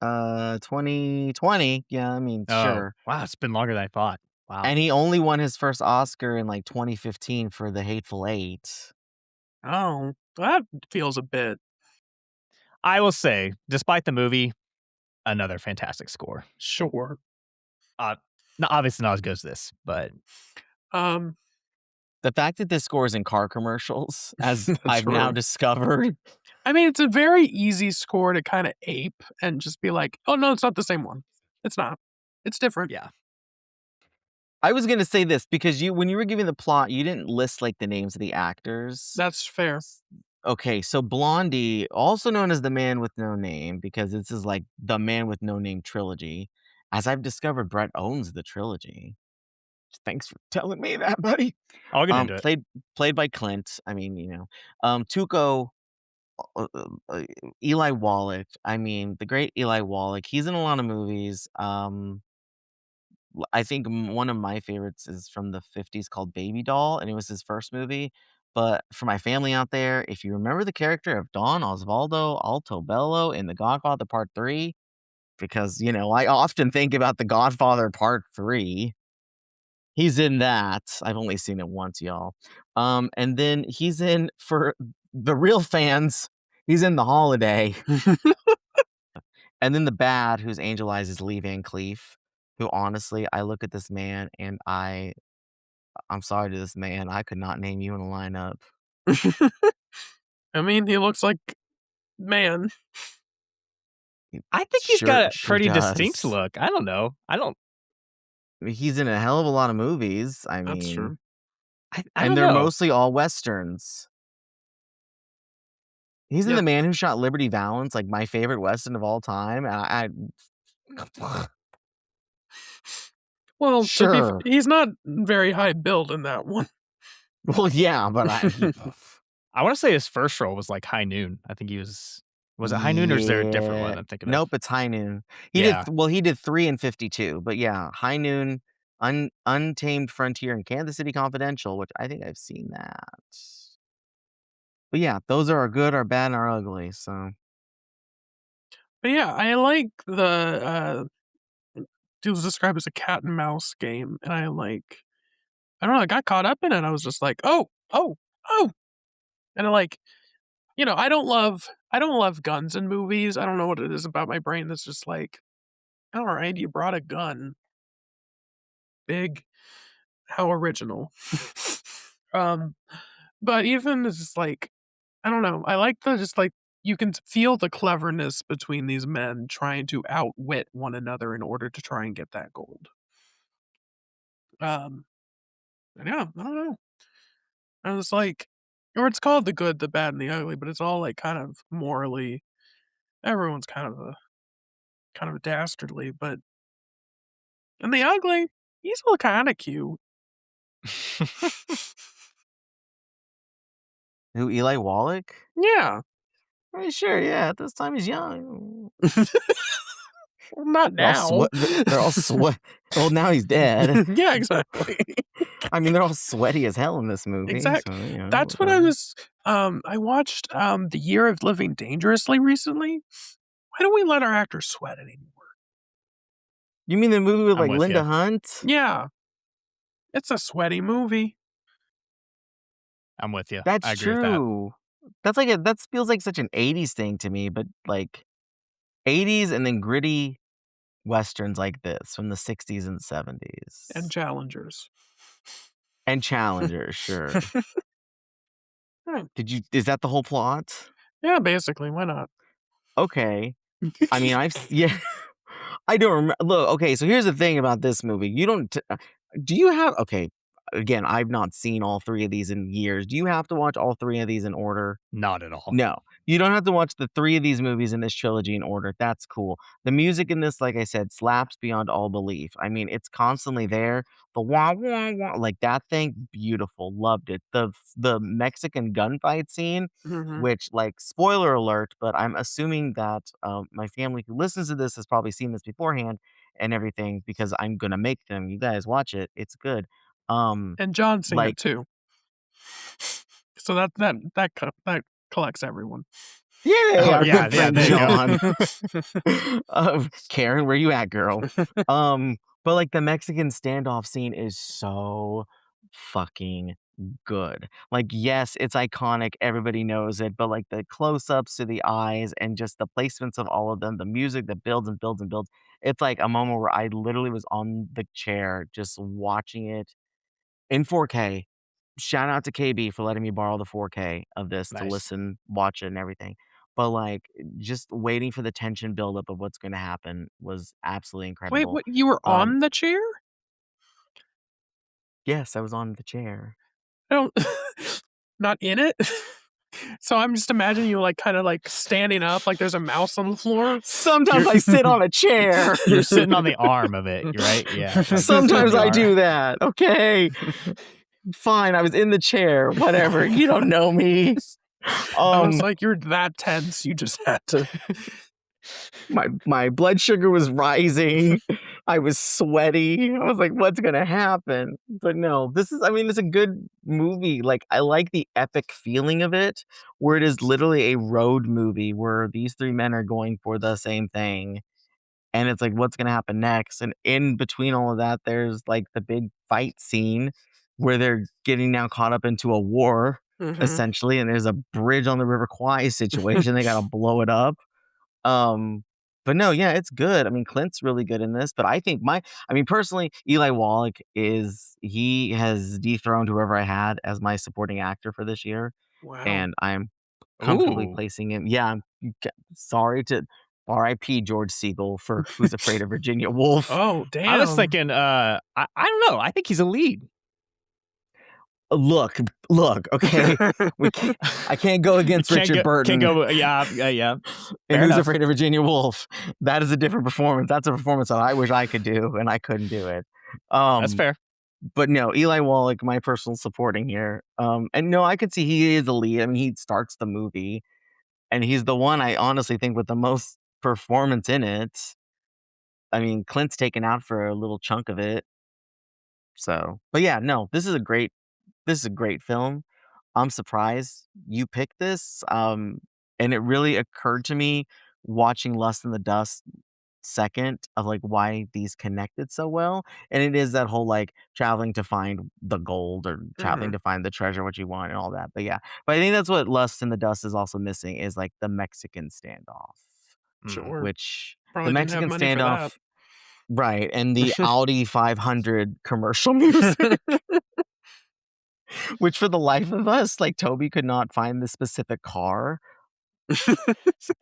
S2: 2020. Yeah, I mean,
S3: Oh,
S2: sure.
S3: wow. It's been longer than I thought. Wow.
S2: And he only won his first Oscar in like 2015 for The Hateful Eight.
S1: Oh, that feels a bit.
S3: I will say, despite the movie, another fantastic score.
S1: Sure.
S3: Obviously not as good as this, but
S1: Um,
S2: The fact that this scores in car commercials, as
S1: That's
S2: I've now
S1: true.
S2: discovered.
S1: I mean, it's a very easy score to kind of ape and just be like, oh, no, it's not the same one. It's not. It's different.
S3: Yeah.
S2: I was gonna say this because when you were giving the plot, you didn't list like the names of the actors.
S1: That's fair.
S2: Okay, so Blondie, also known as the Man with No Name, because this is like the Man with No Name trilogy. As I've discovered, Brett owns the trilogy. Thanks for telling me that, buddy.
S3: I'll get into it.
S2: Played by Clint. I mean, Tuco, uh, uh, uh, Eli Wallach. I mean, the great Eli Wallach. He's in a lot of movies. I think one of my favorites is from the 50s called Baby Doll, and it was his first movie. But for my family out there, if you remember the character of Don Osvaldo Altobello in The Godfather Part 3, because, I often think about The Godfather Part 3. He's in that. I've only seen it once, y'all. And then he's in, for the real fans, he's in The Holiday. And then the bad, who's Angel Eyes, is Lee Van Cleef, who honestly, I look at this man and I'm sorry to this man, I could not name you in a lineup.
S1: I mean, he looks like man.
S3: I think he's got a
S2: Sure
S3: pretty distinct
S2: does.
S3: look. I don't know.
S2: I mean, he's in a hell of a lot of movies. I
S1: That's
S2: mean,
S1: true.
S3: I
S2: and
S3: don't
S2: they're
S3: know.
S2: mostly all westerns. He's in
S1: Yep.
S2: The Man Who Shot Liberty Valance, like my favorite western of all time. And
S1: Well,
S2: sure.
S1: he's not very high build in that one.
S2: Well, yeah, but
S3: I want to say his first role was like High Noon. I think he was it High Noon or is there a different one
S2: Yeah.
S3: I'm thinking of?
S2: Nope, it's High Noon.
S3: Yeah.
S2: He did 3 and 52, but yeah, High Noon, Untamed Frontier, and Kansas City Confidential, which I think I've seen that. But yeah, those are our good, our bad, and our ugly. So
S1: But yeah, I like it was described as a cat and mouse game, and I don't know, I got caught up in it. I was just like, oh, oh, oh, and I don't love guns in movies. I don't know what it is about my brain that's just like, all right, you brought a gun, big, how original. um, but even it's just like, I don't know, I like the just like you can feel the cleverness between these men trying to outwit one another in order to try and get that gold. Um, and yeah, I don't know. And it's like, or it's called the good, the bad, and the ugly, but it's all like kind of morally. Everyone's kind of dastardly, but and the ugly, he's still kind of cute.
S2: who, Eli Wallach?
S1: Yeah,
S2: Sure, yeah. At this time, he's young.
S1: well, not
S2: They're all
S1: now.
S2: They're all sweat. Well, now he's dead.
S1: Yeah, exactly.
S2: I mean, they're all sweaty as hell in this movie. So
S1: Exactly. That's what I
S2: whatever.
S1: was. I watched The Year of Living Dangerously recently. Why don't we let our actors sweat anymore?
S2: You mean the movie with
S3: I'm
S2: like
S3: with
S2: Linda
S3: you.
S2: Hunt?
S1: Yeah, it's a sweaty movie.
S3: I'm with you.
S2: That's
S3: I agree with that.
S2: true. That feels like such an 80s thing to me, but like 80s and then gritty westerns like this from the 60s and
S1: And
S2: 70s.
S1: challengers.
S2: And Challenger, sure.
S1: Hmm,
S2: Is that the whole plot?
S1: yeah, basically. Why not?
S2: Okay. I mean, yeah. I don't remember. Look, okay, so here's the thing about this movie. You don't, do you have, okay, again, I've not seen all 3 of these in years. Do you have to watch all 3 of these in order?
S3: Not at all.
S2: No, you don't have to watch the 3 of these movies in this trilogy in order. That's cool. The music in this, like I said, slaps beyond all belief. I mean, it's constantly there. The wah wah wah, like that thing, beautiful. Loved it. The Mexican gunfight scene,
S1: Hmm.
S2: which, like, spoiler alert, but I'm assuming that my family who listens to this has probably seen this beforehand and everything because I'm gonna make them. You guys watch it. It's good.
S1: And John's seen it
S2: Like,
S1: too. So that collects everyone.
S2: yay,
S3: Oh
S2: our
S3: yeah,
S2: good
S3: yeah.
S2: friend
S3: There you
S2: John.
S3: go.
S2: Karen, where you at, girl? But like the Mexican standoff scene is so fucking good. Like, yes, it's iconic, everybody knows it, but like the close-ups to the eyes and just the placements of all of them, the music that builds and builds and builds. It's like a moment where I literally was on the chair just watching it in 4K, shout out to KB for letting me borrow the 4K of this to
S3: Nice.
S2: listen, watch it, and everything. But like, just waiting for the tension buildup of what's going to happen was absolutely
S1: Wait,
S2: incredible.
S1: what? You were
S2: Um,
S1: on the chair?
S2: yes, I was on the chair.
S1: I don't not in it? So I'm just imagining you, like, kinda, like, standing up like there's a mouse on the floor.
S2: Sometimes
S3: You're
S2: I sit on a chair.
S3: you're sitting on the arm of it, right? Yeah, like you sit on
S2: Sometimes
S3: the
S2: I
S3: arm.
S2: do that. Okay, fine. I was in the chair. Whatever. You don't know me.
S1: I was
S2: Um,
S1: like, "You're that tense, you just had to."
S2: my blood sugar was rising. I was sweaty. I was like, what's gonna happen? But no, this is, I mean, it's a good movie. Like, I like the epic feeling of it, where it is literally a road movie where these three men are going for the same thing. And it's like, what's gonna happen next? And in between all of that, there's like the big fight scene where they're getting now caught up into a war,
S1: Mhm.
S2: essentially, and there's a bridge on the River Kwai situation. They gotta blow it up. Um, but no, yeah, it's good. I mean, Clint's really good in this, but I mean, personally, Eli Wallach he has dethroned whoever I had as my supporting actor for this year,
S1: Wow.
S2: and I'm comfortably
S3: Ooh.
S2: placing him. Yeah, sorry to R.I.P. George Siegel for Who's Afraid of Virginia Woolf.
S1: Oh,
S3: I was
S1: damn.
S3: thinking, I don't know. I think he's a lead.
S2: Look, okay, I can't go against
S3: Can't
S2: Richard
S3: go, can't
S2: Burton
S3: go. Yeah.
S2: and
S3: Fair
S2: Who's
S3: enough.
S2: Afraid of Virginia Woolf. That is a different performance. That's a performance that I wish I could do, and I couldn't do it.
S3: That's
S2: Um,
S3: fair.
S2: but no, Eli Wallach, my personal supporting here. And no, I could see he is a lead. I mean, he starts the movie, and he's the one I honestly think with the most performance in it. I mean, Clint's taken out for a little chunk of it. So, but yeah, no, this is a great film. I'm surprised you picked this. And it really occurred to me watching Lust in the Dust second of like why these connected so well. And it is that whole like traveling to find the gold or traveling
S1: Mhm.
S2: to find the treasure, what you want, and all that. But yeah, but I think that's what Lust in the Dust is also missing is like the Mexican standoff,
S3: Mm.
S1: Sure.
S2: which the
S1: Probably didn't have
S2: Mexican
S1: money for that.
S2: standoff, right, and the Audi 500 commercial music. Which for the life of us, like, Toby could not find the specific car,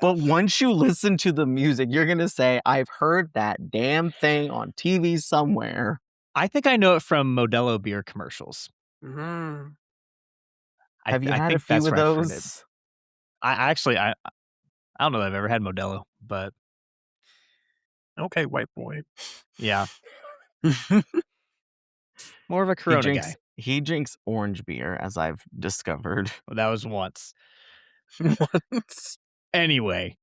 S2: but once you listen to the music, you're gonna say, "I've heard that damn thing on TV somewhere."
S3: I think I know it from Modelo beer commercials.
S1: Mhm.
S2: Have you
S3: I
S2: had a
S3: think
S2: few
S3: that's
S2: of
S3: where I've heard it.
S2: those?
S3: I actually I don't know that I've ever had Modelo, but
S1: Okay, white boy.
S3: yeah, more of a
S2: He
S3: Corona
S2: drinks
S3: guy.
S2: he drinks orange beer, as I've discovered.
S3: Well, that was once.
S1: Once.
S3: Anyway,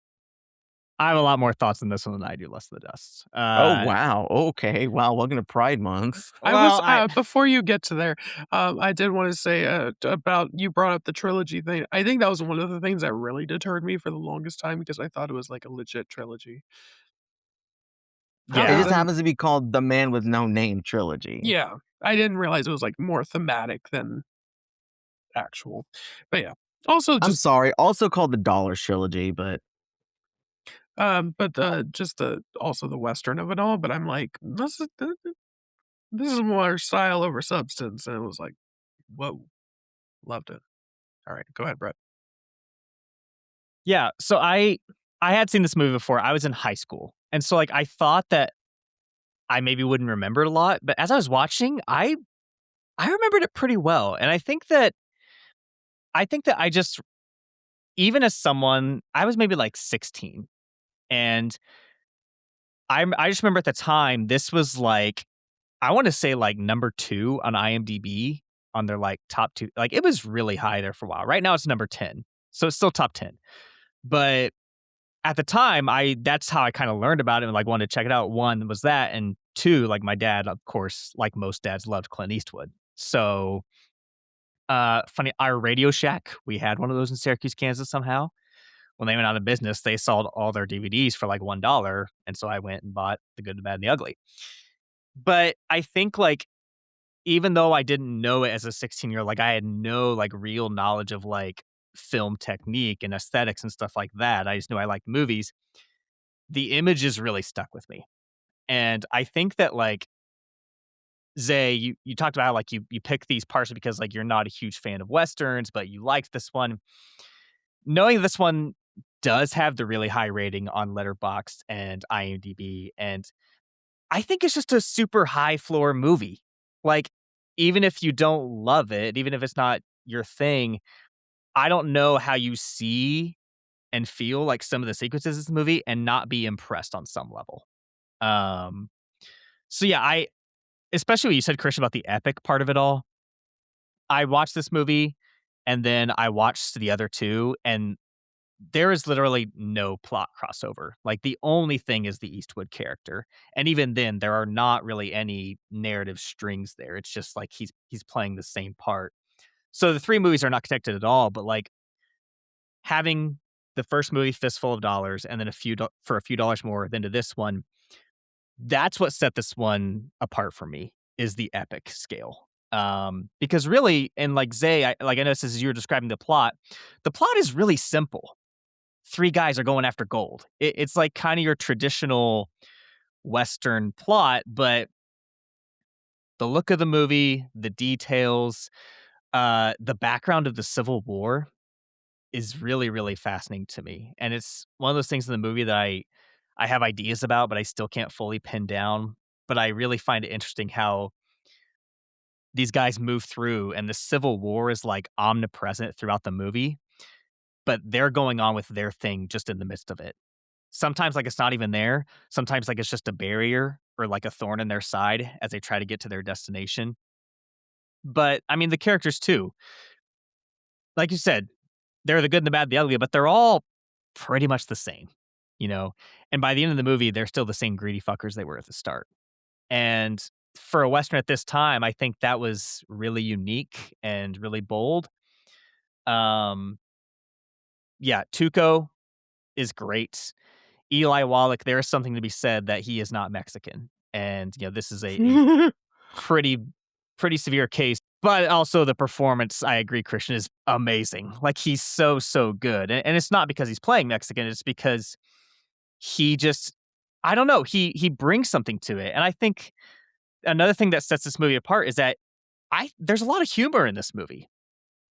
S3: I have a lot more thoughts on this one than I do Lust of the Dust.
S2: Oh, wow, okay, wow, welcome to Pride Month.
S1: I
S3: Well,
S1: was
S3: I
S1: before you get to there, I did wanna say, about you brought up the trilogy thing. I think that was one of the things that really deterred me for the longest time because I thought it was, like, a legit trilogy.
S2: It
S1: Other
S3: yeah.
S2: just
S1: than
S2: happens to be called The Man with No Name trilogy.
S1: yeah, I didn't realize it was, like, more thematic than actual. But yeah. Also
S2: I'm
S1: just,
S2: sorry, also called the Dollars trilogy, but
S1: just the also the Western of it all, but I'm like, this is more style over substance, and it was like, "Whoa." Loved it. Alright, go ahead, Brett.
S3: Yeah, so I had seen this movie before. I was in high school. And so like I thought that I maybe wouldn't remember it a lot, but as I was watching, I remembered it pretty well. And I think that I just even as someone I was maybe like 16 and I just remember at the time this was like I want to say like number 2 on IMDb on their like top 2. Like it was really high there for a while. Right now it's number 10. So it's still top 10. But at the time, that's how I kinda learned about it and, like, wanted to check it out. 1 was that, and 2, like, my dad, of course, like most dads, loved Clint Eastwood. So, funny, our Radio Shack, we had one of those in Syracuse, Kansas somehow. When they went out of business, they sold all their DVDs for, like, $1, and so I went and bought The Good, the Bad, and the Ugly. But I think, like, even though I didn't know it as a 16-year-old, like, I had no, like, real knowledge of, like, film technique and aesthetics and stuff like that. I just knew I liked movies. The images really stuck with me. And I think that, like, Zay, you talked about how, like, you pick these partially because, like, you're not a huge fan of Westerns, but you liked this one. Knowing this one does have the really high rating on Letterboxd and IMDb, and I think it's just a super high floor movie. Like, even if you don't love it, even if it's not your thing, I don't know how you see and feel like some of the sequences in this movie and not be impressed on some level. Um, so yeah, I especially what you said, Christian, about the epic part of it all. I watched this movie and then I watched the other two, and there is literally no plot crossover. Like, the only thing is the Eastwood character. And even then, there are not really any narrative strings there. It's just like he's playing the same part. So the three movies are not connected at all, but like having the first movie Fistful of Dollars and then for a few dollars more than to this one, that's what set this one apart for me is the epic scale. Because really, and like Zay, I know this is you were describing the plot is really simple. Three guys are going after gold. It's like kind of your traditional Western plot, but the look of the movie, the details, the background of the Civil War is really, really fascinating to me. And it's one of those things in the movie that I have ideas about, but I still can't fully pin down. But I really find it interesting how these guys move through and the Civil War is like omnipresent throughout the movie, but they're going on with their thing just in the midst of it. Sometimes like it's not even there. Sometimes like it's just a barrier or like a thorn in their side as they try to get to their destination. But I mean, the characters too. Like you said, they're the good and the bad, the ugly, but they're all pretty much the same, you know? And by the end of the movie, they're still the same greedy fuckers they were at the start. And for a Western at this time, I think that was really unique and really bold. Um, yeah, Tuco is great. Eli Wallach, there is something to be said that he is not Mexican. And, you know, this is a pretty, pretty severe case. But also the performance, I agree, Christian, is amazing. Like, he's so, so good. And it's not because he's playing Mexican, it's because he just, I don't know, he brings something to it. And I think another thing that sets this movie apart is that there's a lot of humor in this movie.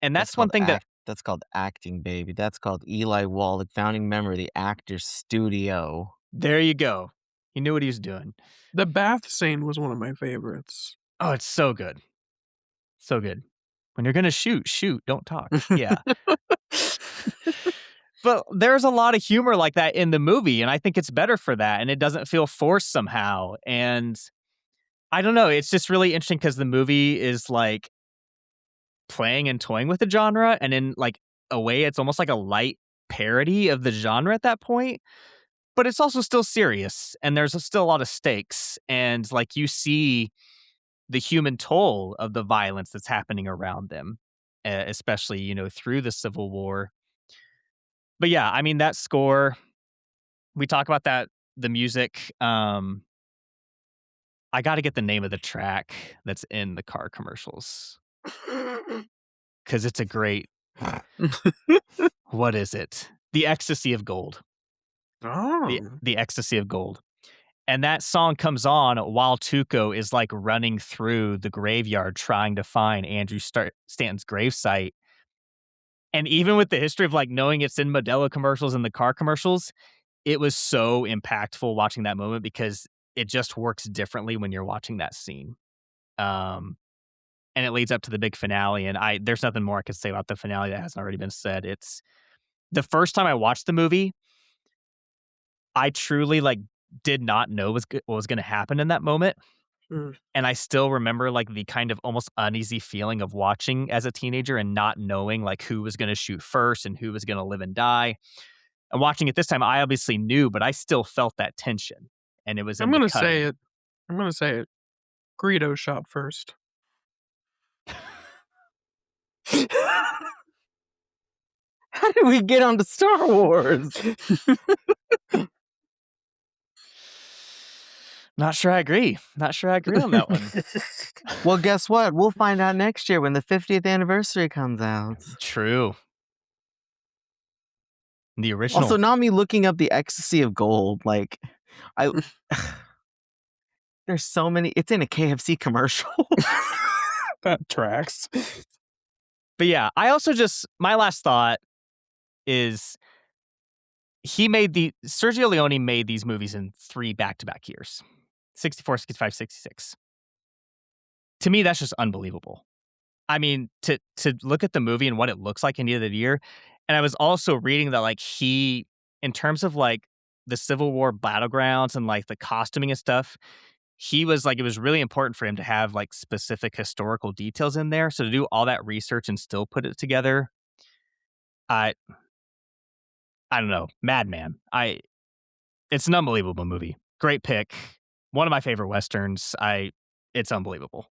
S3: And
S2: That's
S3: that's one
S2: called
S3: thing that
S2: act. That's called acting, baby. That's called Eli Wallach, founding member of the Actors Studio.
S3: there you go. He knew what he was doing.
S1: The bath scene was one of my favorites.
S3: Oh, it's so good. So good. When you're gonna shoot, don't talk. Yeah. But there's a lot of humor like that in the movie, and I think it's better for that, and it doesn't feel forced somehow. And I don't know, it's just really interesting because the movie is like playing and toying with the genre, and in like a way, it's almost like a light parody of the genre at that point. But it's also still serious, and there's still a lot of stakes, and like you see the human toll of the violence that's happening around them, especially, you know, through the Civil War. But yeah, I mean, that score, we talk about that, the music. I got to get the name of the track that's in the car commercials because it's a great, what is it? The Ecstasy of Gold.
S1: Oh.
S3: The Ecstasy of Gold. And that song comes on while Tuco is like running through the graveyard trying to find Andrew Stanton's gravesite. And even with the history of like knowing it's in Modelo commercials and the car commercials, it was so impactful watching that moment because it just works differently when you're watching that scene. And it leads up to the big finale. And there's nothing more I could say about the finale that hasn't already been said. It's the first time I watched the movie, I truly like did not know what was going to happen in that moment.
S1: Mm.
S3: And I still remember like the kind of almost uneasy feeling of watching as a teenager and not knowing like who was going to shoot first and who was going to live and die. And watching it this time, I obviously knew, but I still felt that tension. And it was in
S1: I'm
S3: the
S1: gonna
S3: cutting.
S1: say it. I'm gonna say it. Greedo shot first.
S2: How did we get onto Star Wars?
S3: Not sure I agree. Not sure I agree on that one.
S2: Well, guess what? We'll find out next year when the 50th anniversary comes out.
S3: True. The original.
S2: Also, not me looking up the Ecstasy of Gold. Like, I There's so many. It's in a KFC commercial.
S1: That tracks.
S3: But yeah, I also just my last thought is Sergio Leone made these movies in 3 back-to-back years. 64, 65, 66. To me, that's just unbelievable. I mean, to look at the movie and what it looks like in the end of the year, and I was also reading that, like, in terms of, like, the Civil War battlegrounds and, like, the costuming and stuff, he was like, it was really important for him to have, like, specific historical details in there, so to do all that research and still put it together, I I don't know, madman. It's an unbelievable movie. Great pick. One of my favorite Westerns. It's unbelievable.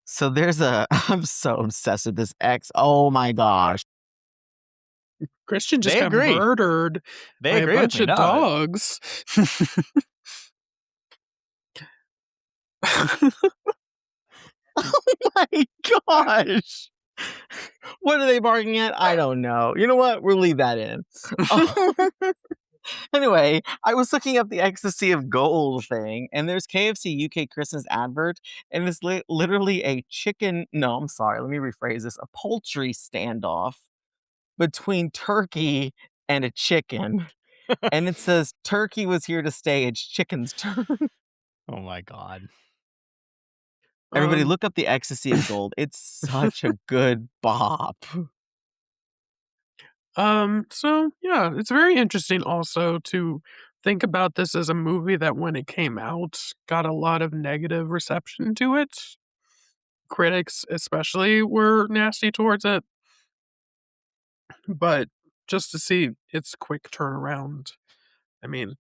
S2: So there's a. I'm so obsessed with this X. Oh my gosh.
S1: Christian just
S3: They
S1: got
S3: agree.
S1: murdered
S3: They
S1: by a
S3: agree with
S1: bunch
S3: me.
S1: of
S3: No,
S1: dogs.
S2: Oh my gosh. What are they barking at? I don't know. You know what? We'll leave that in. Anyway, I was looking up the ecstasy of gold thing, and there's KFC UK Christmas advert, and it's literally a chicken. No, I'm sorry. Let me rephrase this: a poultry standoff between turkey and a chicken, and it says turkey was here to stay. It's chicken's turn.
S3: oh my god.
S2: Everybody,
S1: um,
S2: look up the ecstasy of gold. It's such a good bop.
S1: so yeah, it's very interesting also to think about this as a movie that when it came out got a lot of negative reception to it. Critics especially were nasty towards it, but just to see its quick turnaround, I mean,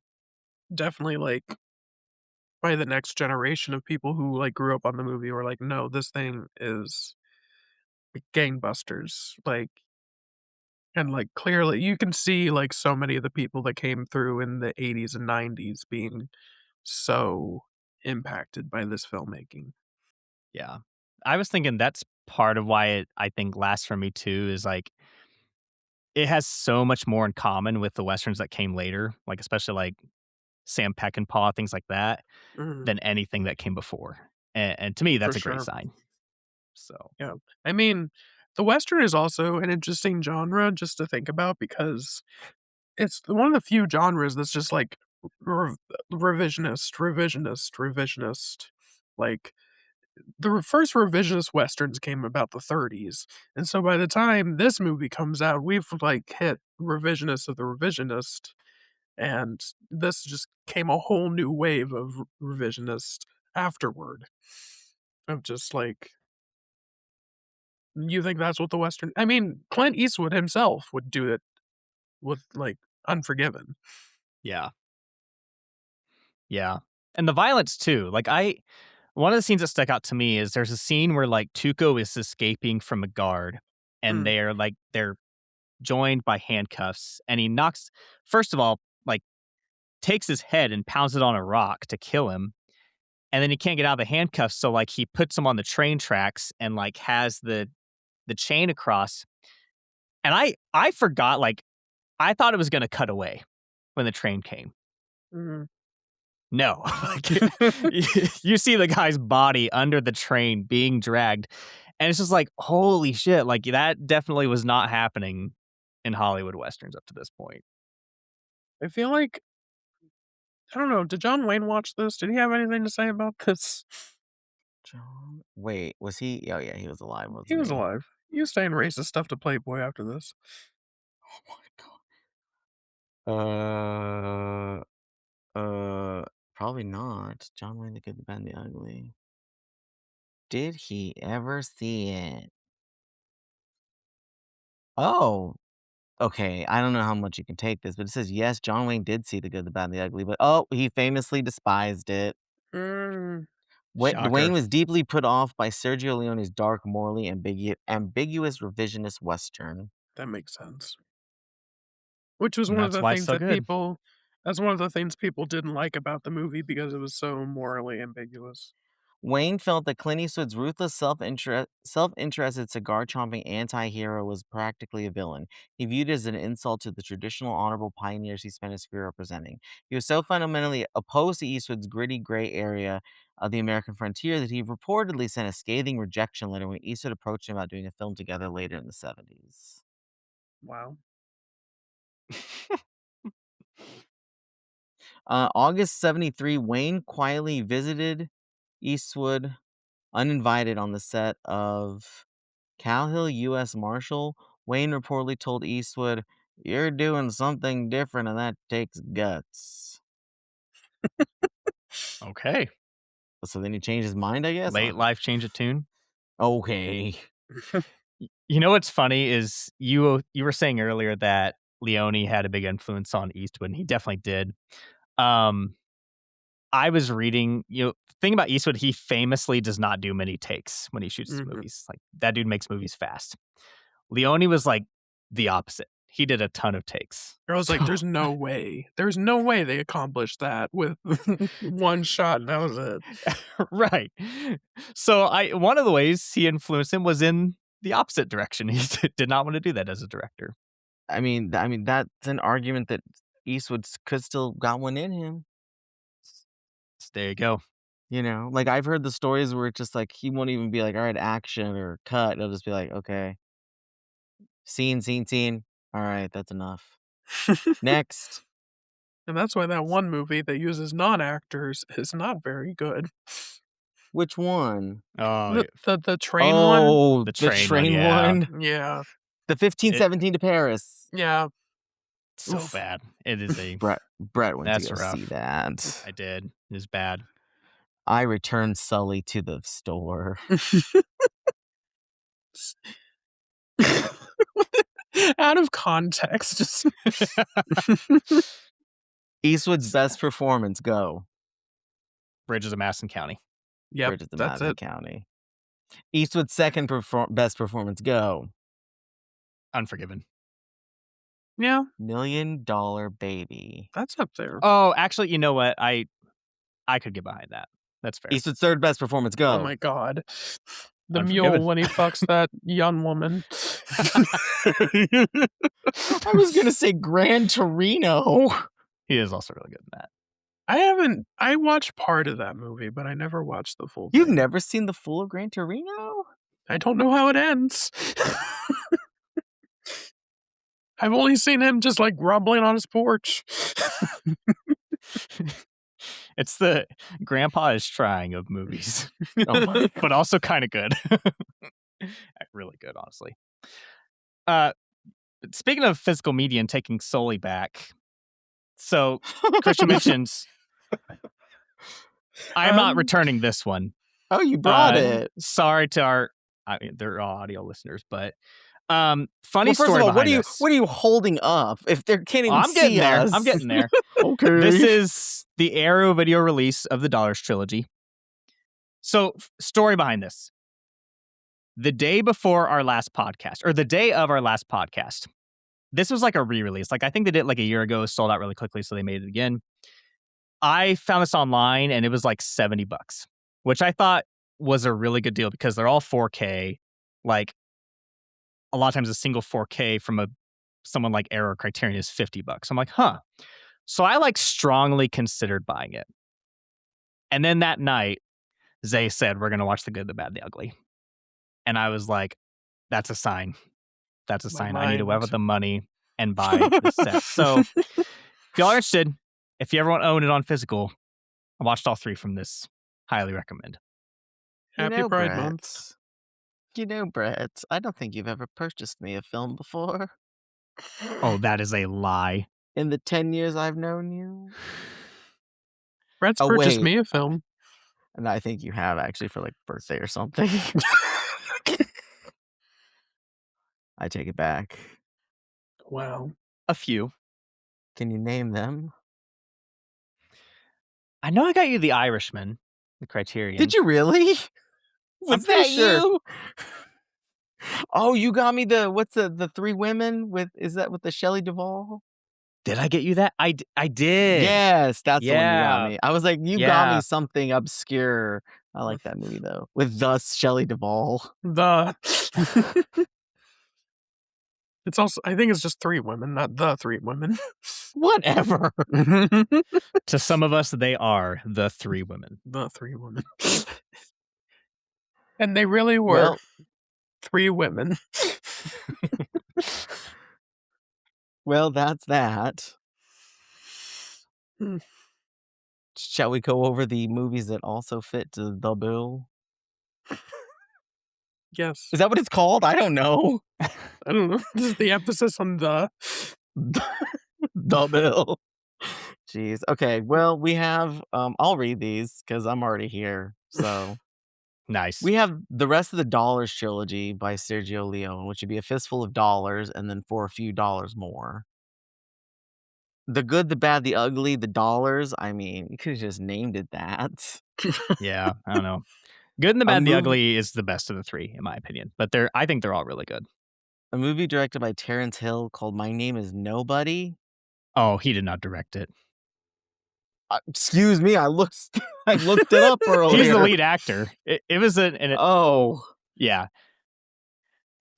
S1: definitely like by the next generation of people who like grew up on the movie were like, no, this thing is like, gangbusters. Like and like clearly you can see like so many of the people that came through in the 80s and 90s being so impacted by this filmmaking.
S3: Yeah. I was thinking that's part of why I think lasts for me too is like it has so much more in common with the westerns that came later, like especially like Sam Peckinpah, things like that,
S1: Mhm,
S3: than anything that came before. And to me,
S1: for
S3: that's a great
S1: sure.
S3: sign. So
S1: Yeah. I mean, the Western is also an interesting genre just to think about because it's one of the few genres that's just like revisionist. Like first revisionist westerns came about the 30s, and so by the time this movie comes out, we've like hit revisionist of the revisionist, and this just came a whole new wave of revisionist afterward. Of just like you think that's what the Western I mean, Clint Eastwood himself would do it with, like, Unforgiven.
S3: yeah. Yeah. And the violence too. One of the scenes that stuck out to me is there's a scene where like Tuco is escaping from a guard and
S1: Mm,
S3: they're joined by handcuffs and he knocks first of all, like takes his head and pounds it on a rock to kill him. And then he can't get out of the handcuffs, so like he puts him on the train tracks and like has the chain across. And I forgot like I thought it was gonna cut away when the train came.
S1: mhm.
S3: No. Like, you see the guy's body under the train being dragged, and it's just like, holy shit, like, that definitely was not happening in Hollywood Westerns up to this point.
S1: I feel like I don't know, did John Wayne watch this? Did he have anything to say about this?
S2: John, wait, was he? Oh yeah, he was alive,
S1: He
S2: wasn't
S1: was
S2: he?
S1: alive. He was saying racist stuff to Playboy after this.
S2: Oh my god. Probably not. John Wayne, the Good, the Bad, and the Ugly. Did he ever see it? Oh, okay. I don't know how much you can take this, but it says yes, John Wayne did see the Good, the Bad, and the Ugly, but oh, he famously despised it.
S1: Mm,
S3: Shocker.
S2: Wayne was deeply put off by Sergio Leone's dark, morally ambiguous revisionist western.
S1: that makes sense. Which was
S3: And
S1: one of
S3: that's
S1: the
S3: why it's
S1: things
S3: so
S1: that
S3: good.
S1: people that's one of the things people didn't like about the movie because it was so morally ambiguous.
S2: Wayne felt that Clint Eastwood's ruthless, self-interested, cigar-chomping anti-hero was practically a villain. He viewed it as an insult to the traditional, honorable pioneers he spent his career representing. He was so fundamentally opposed to Eastwood's gritty gray area of the American frontier that he reportedly sent a scathing rejection letter when Eastwood approached him about doing a film together later in the 70s.
S1: Wow.
S2: August 73, Wayne quietly visited Eastwood uninvited on the set of Cal Hill U.S. Marshal. Wayne reportedly told Eastwood, "You're doing something different and that takes guts."
S3: Okay.
S2: So then he changed his mind, I guess?
S3: Late life change of tune.
S2: Okay.
S3: You know what's funny is you were saying earlier that Leone had a big influence on Eastwood, and he definitely did. I was reading, the thing about Eastwood, he famously does not do many takes when he shoots his movies. Like, that dude makes movies fast. Leone was like the opposite. He did a ton of takes.
S1: I was like, there's no way. There's no way they accomplished that with one shot, and that was it.
S3: Right. So one of the ways he influenced him was in the opposite direction. He did not want to do that as a director.
S2: I mean, that's an argument that Eastwood could still got one in him.
S3: So there you go.
S2: You know, like I've heard the stories where it's just like he won't even be like, all right, action or cut. He'll just be like, okay, scene. All right, that's enough. Next.
S1: And that's why that one movie that uses non-actors is not very good.
S2: Which one?
S3: Oh,
S1: The train one?
S2: Oh,
S3: The
S2: the
S3: train
S2: train
S3: one, yeah.
S2: one.
S1: Yeah.
S2: The 1517 to Paris.
S1: Yeah.
S3: so
S1: Oof.
S3: bad. It is a
S2: Brett went
S3: That's
S2: to go
S3: rough.
S2: see that.
S3: I did. It is bad.
S2: I returned Sully to the store.
S1: Out of context. Just
S2: Eastwood's best performance, go.
S3: Bridges of Madison County.
S1: Yep,
S2: Bridges of
S1: that's
S2: Madison
S1: it.
S2: County. Eastwood's second best performance, go.
S3: Unforgiven.
S1: Yeah,
S2: $1 Million Baby.
S1: that's up there.
S3: Oh, actually, you know what? I could get behind that. That's fair.
S2: Eastwood's third best performance, go.
S1: Oh my god. The
S3: Unforgiven.
S1: mule when he fucks that young woman.
S2: I was gonna say Gran Torino.
S3: He is also really good in that.
S1: I watched part of that movie, but I never watched the full
S2: You've
S1: thing.
S2: never seen the full of Gran Torino?
S1: I don't know how it ends. I've only seen him just like grumbling on his porch.
S3: It's the grandpa is trying of movies.
S2: Oh my
S3: but also kind of good. Really good, honestly. Speaking of physical media and taking Sully back, so Christian mentions I'm not returning this one.
S2: Oh, you brought it.
S3: Sorry to they're all audio listeners, but funny
S2: Well, first
S3: story
S2: of all,
S3: behind this.
S2: what are you holding up? If they can't even
S3: I'm getting
S2: see
S3: there.
S2: us.
S3: I'm getting there.
S2: Okay.
S3: This is the Arrow video release of the Dollars trilogy. So, story behind this. The day before our last podcast, or the day of our last podcast, this was like a re-release. Like, I think they did it like a year ago, sold out really quickly, so they made it again. I found this online, and it was like $70, which I thought was a really good deal because they're all 4K. Like, a lot of times a single 4K from someone like Arrow or Criterion is $50. I'm like, huh. So I like strongly considered buying it. And then that night, Zay said, we're going to watch The Good, the Bad, the Ugly. And I was like, that's a sign. That's a sign. I need to web up the money and buy the set. So if y'all are interested, if you ever want to own it on physical, I watched all 3 from this. Highly recommend.
S1: Happy Pride Month.
S2: You know, Brett, I don't think you've ever purchased me a film before.
S3: Oh, that is a lie.
S2: In the 10 years I've known you.
S1: Brett's
S2: Oh,
S1: purchased
S2: wait.
S1: me a film.
S2: And I think you have actually for like birthday or something. I take it back.
S1: Wow.
S3: A few.
S2: Can you name them?
S3: I know I got you The Irishman, the Criterion.
S2: Did you really?
S3: I'm pretty sure.
S2: You? Oh, you got me what's the 3 women is that with the Shelley Duvall?
S3: Did I get you that? I did.
S2: Yes, that's the one you got
S3: Yeah.
S2: me. I was like, you got me something obscure. I like that movie though. With thus Shelley Duvall.
S1: The It's also, I think it's just 3 women, not the 3 women.
S2: Whatever.
S3: To some of us, they are the 3 women.
S1: The 3 women. And they really were
S2: Well,
S1: 3 women.
S2: well, that's that.
S1: Hmm.
S2: Shall we go over the movies that also fit to the bill?
S1: Yes.
S2: Is that what it's called? I don't know.
S1: I don't know. This is the emphasis on the.
S2: The bill. Jeez. Okay. Well, we have. I'll read these because I'm already here. So
S3: Nice.
S2: we have the rest of the Dollars trilogy by Sergio Leone, which would be a fistful of dollars, and then for a few dollars more. The Good, the Bad, the Ugly, the Dollars. I mean, you could have just named it that.
S3: Yeah, I don't know. Good and the
S2: A
S3: Bad and the
S2: movie-
S3: Ugly is the best of the 3, in my opinion. But I think they're all really good.
S2: A movie directed by Terrence Hill called My Name is Nobody.
S3: Oh, he did not direct it.
S2: Excuse me, I looked it up earlier.
S3: He's the lead actor. It was
S2: Oh.
S3: yeah.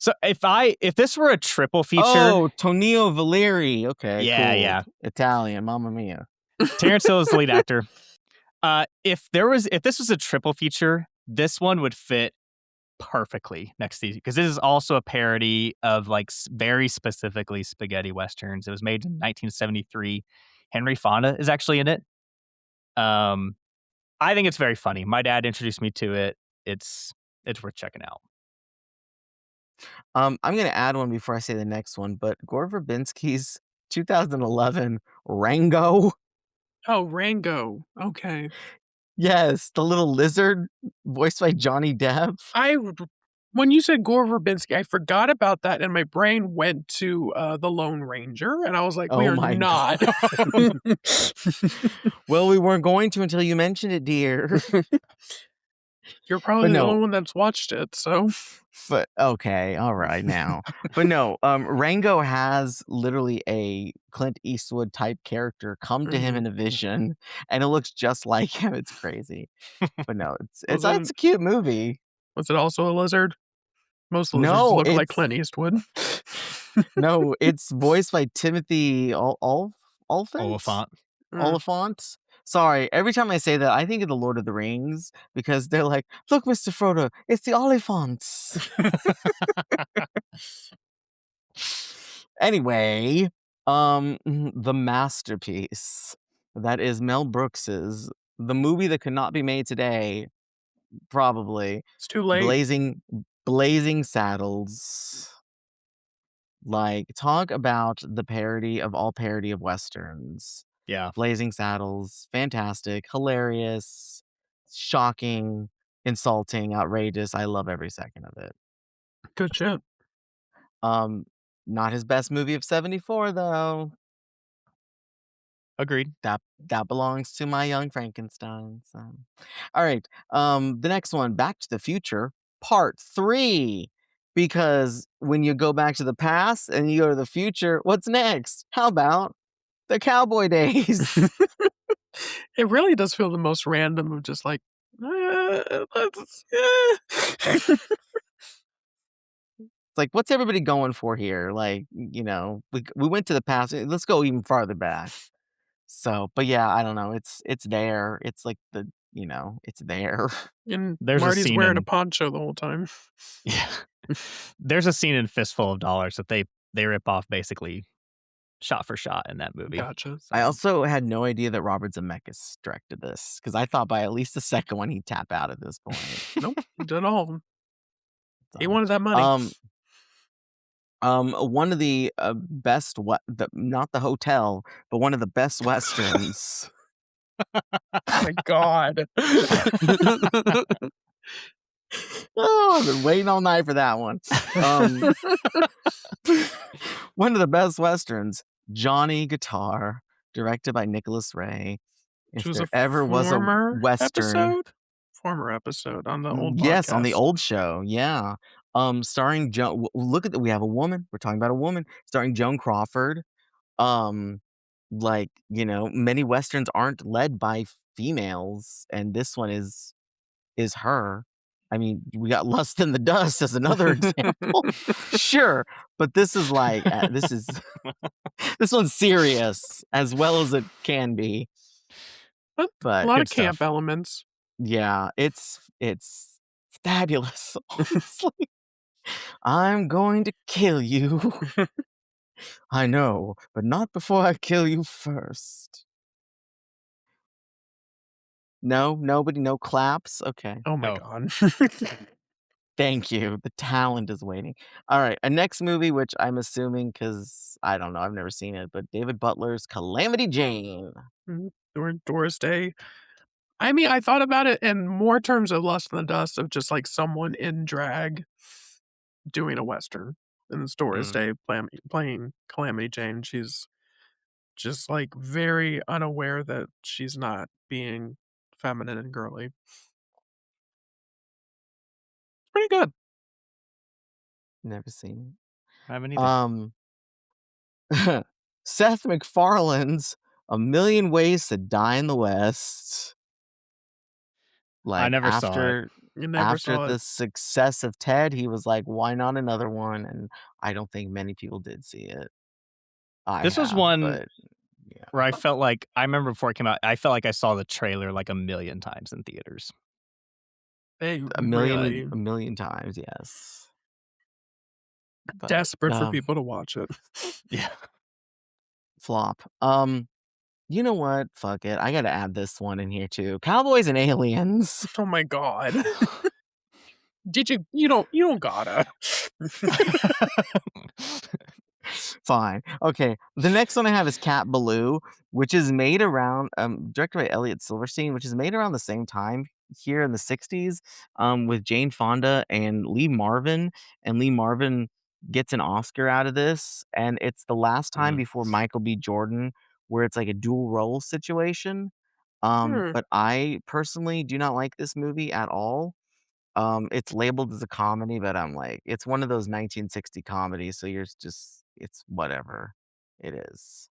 S3: So if this were a triple feature,
S2: Tonio Valeri. Okay,
S3: Yeah,
S2: cool.
S3: yeah.
S2: Italian, Mamma Mia.
S3: Terrence Hill is the lead actor. If this was a triple feature, this one would fit perfectly next to these because this is also a parody of like very specifically spaghetti westerns. It was made in 1973. Henry Fonda is actually in it. I think it's very funny. My dad introduced me to it. It's worth checking out.
S2: I'm gonna add one before I say the next one, but Gore Verbinski's 2011 Rango.
S1: Oh, Rango. Okay.
S2: Yes, the little lizard voiced by Johnny Depp.
S1: When you said Gore Verbinski, I forgot about that, and my brain went to the Lone Ranger, and I was like, "We
S2: Oh
S1: are
S2: my
S1: not."
S2: Well, we weren't going to until you mentioned it, dear.
S1: You're probably
S2: But
S1: the
S2: no.
S1: only one that's watched it, so.
S2: But okay, all right now. But no, Rango has literally a Clint Eastwood type character come to him in a vision, and it looks just like him. It's crazy. But no, it's a cute movie.
S1: Was it also a lizard? Most lizards
S2: No,
S1: look like
S2: it's
S1: Clint Eastwood.
S2: no, it's voiced by Timothy Oliphant.
S3: Oliphant.
S2: Oliphant. Sorry, every time I say that, I think of the Lord of the Rings because they're like, "Look, Mr. Frodo, it's the Oliphants." Anyway, the masterpiece that is Mel Brooks's, the movie that could not be made today, probably.
S1: It's too late.
S2: Blazing Saddles. Like, talk about the parody of all parody of westerns.
S3: Yeah.
S2: Blazing Saddles, fantastic, hilarious, shocking, insulting, outrageous. I love every second of it.
S1: Good shit.
S2: Not his best movie of 74 though.
S3: Agreed.
S2: That belongs to my Young Frankenstein. So. All right. The next one, Back to the Future, Part 3. Because when you go back to the past and you go to the future, what's next? How about the cowboy days?
S1: It really does feel the most random of just like, let's.
S2: It's like, what's everybody going for here? Like, we went to the past. Let's go even farther back. So, but yeah, I don't know. It's there. It's like it's there.
S1: And
S3: There's a
S1: Marty's
S3: scene
S1: wearing
S3: in-
S1: a poncho the whole time.
S3: Yeah. There's a scene in Fistful of Dollars that they rip off basically shot for shot in that movie.
S1: Gotcha.
S2: I also had no idea that Robert Zemeckis directed this because I thought by at least the second one he'd tap out at this point.
S1: Nope, he did all of them. He
S2: So,
S1: wanted that money.
S2: one of the best not the hotel, but one of the best westerns.
S1: Oh my God.
S2: Oh, I've been waiting all night for that one. One of the best westerns, Johnny Guitar, directed by Nicholas Ray. If
S1: Which was
S2: there
S1: a
S2: ever was a
S1: former
S2: western,
S1: former episode on the old
S2: yes, on the
S1: podcast.
S2: old show, yeah. Starring Joan. Look at that. We have a woman. We're talking about a woman starring Joan Crawford. Many westerns aren't led by females, and this one is is her. I mean, we got Lust in the Dust as another example. Sure, but this is like this one's serious as well as it can be.
S1: But a
S2: But
S1: lot of
S3: Good
S1: camp
S3: stuff.
S1: elements.
S2: yeah, it's fabulous. Honestly, I'm going to kill you. I know, but not before I kill you first. No, nobody, no claps. Okay.
S1: Oh my
S3: No.
S1: god.
S2: Thank you. The talent is waiting. All right. A next movie, which I'm assuming, because I don't know, I've never seen it, but David Butler's Calamity Jane.
S1: Doris Day. I mean, I thought about it in more terms of Lust in the Dust of just like someone in drag doing a Western. And it's Doris
S2: Mm.
S1: Day playing Calamity Jane. She's just like very unaware that she's not being feminine and girly. Pretty good.
S2: Never seen
S3: I haven't
S2: it.
S3: either.
S2: Seth MacFarlane's A Million Ways to Die in the West.
S3: I
S2: Like
S3: never saw it.
S1: You never
S2: after
S1: saw
S2: the
S1: it.
S2: success of Ted, he was like, "Why not another one?" And I don't think many people did see it. I
S3: This was
S2: have,
S3: one
S2: but yeah,
S3: where I felt like I remember before it came out, I felt like I saw the trailer like a million times in theaters.
S1: They
S2: a
S1: really
S2: million times, yes. But
S1: desperate for people to watch it.
S3: Yeah.
S2: flop. You know what? Fuck it. I gotta add this one in here too. Cowboys and Aliens.
S1: Oh my god. Did you? You don't gotta.
S2: Fine. Okay. The next one I have is Cat Ballou, which is made around directed by Elliot Silverstein, which is made around the same time here in the 60s, with Jane Fonda and Lee Marvin. And Lee Marvin gets an Oscar out of this. And it's the last time before Michael B. Jordan, where it's like a dual role situation. But I personally do not like this movie at all. It's labeled as a comedy, but I'm like, it's one of those 1960 comedies, so it's whatever it is.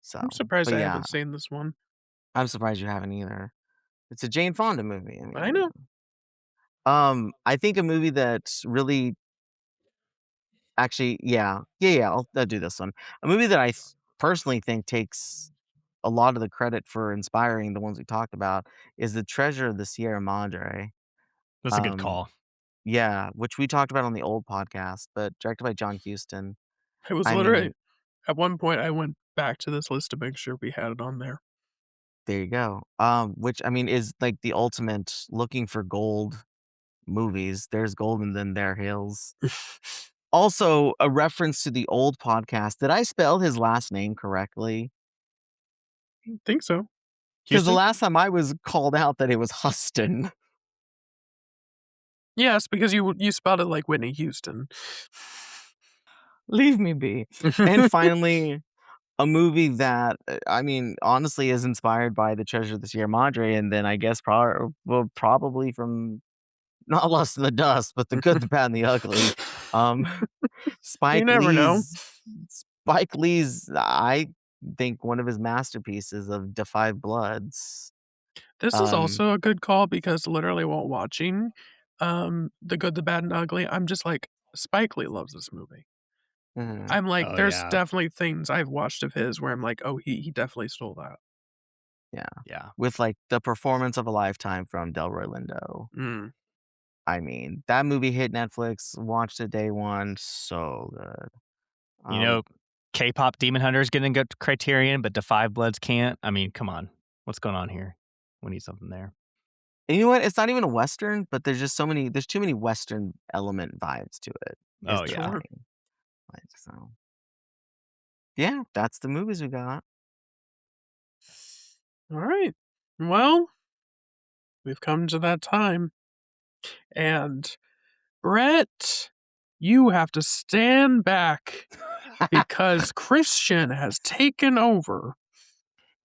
S2: So,
S1: I'm surprised
S2: but
S1: I
S2: yeah,
S1: haven't seen this one.
S2: I'm surprised you haven't either. It's a Jane Fonda movie.
S1: I know.
S2: I think a movie that's really actually, yeah, I'll do this one. A movie that personally think takes a lot of the credit for inspiring the ones we talked about is The Treasure of the Sierra Madre.
S3: That's a good
S2: Um,
S3: call.
S2: Yeah, which we talked about on the old podcast, but directed by John Huston.
S1: It was
S2: I
S1: literally
S2: mean,
S1: at one point I went back to this list to make sure we had it on there.
S2: there you go. Which I mean is like the ultimate looking for gold movies. There's gold and then there hills. Also, a reference to the old podcast. Did I spell his last name correctly?
S1: Think so.
S2: Because the
S3: Houston?
S2: last time I was called out that it was Huston.
S1: Yes, because you spelled it like Whitney Houston.
S2: Leave me be. And finally, a movie that I mean, honestly, is inspired by The Treasure of the Sierra Madre, and then I guess probably from not Lost in the Dust, but The Good, the Bad, and the Ugly. Um,
S1: You never know.
S2: Spike Lee's, I think one of his masterpieces of Defy Bloods.
S1: This is also a good call because literally while watching The Good, the Bad, and Ugly, I'm just like, Spike Lee loves this movie.
S2: mhm,
S1: I'm like,
S3: Oh,
S1: there's
S3: yeah.
S1: definitely things I've watched of his where I'm like, oh, he definitely stole that.
S3: Yeah.
S2: with like the performance of a lifetime from Delroy Lindo.
S1: Mm.
S2: I mean, that movie hit Netflix. Watched it day one, so good.
S3: You know, K-pop Demon Hunters getting good Criterion, but Defy Bloods can't. I mean, come on. What's going on here? We need something there.
S2: And you know what? It's not even a Western, but there's just there's too many Western element vibes to it.
S3: Oh,
S2: the
S3: yeah.
S2: thing. Like, so. Yeah, that's the movies we got.
S1: All right. Well, we've come to that time. And Brett, you have to stand back because Christian has taken over.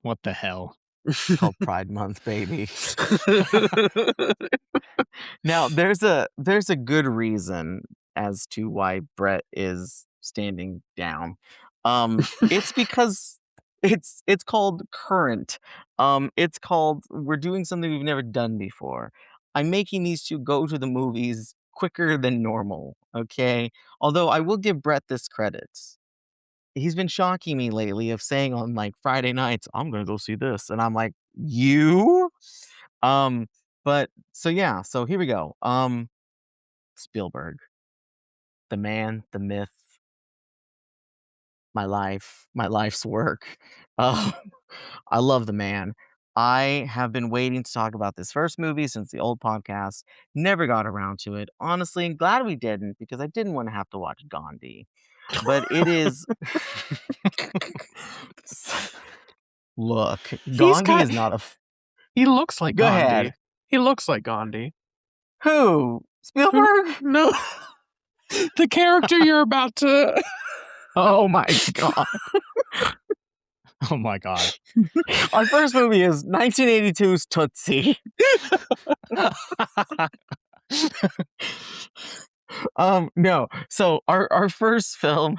S3: What the hell?
S2: It's called Pride Month, baby. Now, there's a good reason as to why Brett is standing down. It's because it's called current. It's called we're doing something we've never done before. I'm making these two go to the movies quicker than normal, okay? Although I will give Brett this credit. He's been shocking me lately of saying on like Friday nights, I'm gonna go see this. And I'm like, you? But so yeah, so here we go. Spielberg, the man, the myth, my life's work. Uh, I love the man. I have been waiting to talk about this first movie since the old podcast. Never got around to it. Honestly, I'm glad we didn't because I didn't want to have to watch Gandhi. But it is. Look,
S1: He's
S2: Gandhi
S1: got.
S2: is not a.
S1: He looks like
S2: Go
S1: Gandhi.
S2: ahead.
S1: He looks like Gandhi.
S2: Who? Spielberg?
S1: No, the character you're about to.
S2: Oh my god.
S3: Oh my god.
S2: Our first movie is 1982's Tootsie. No. So our first film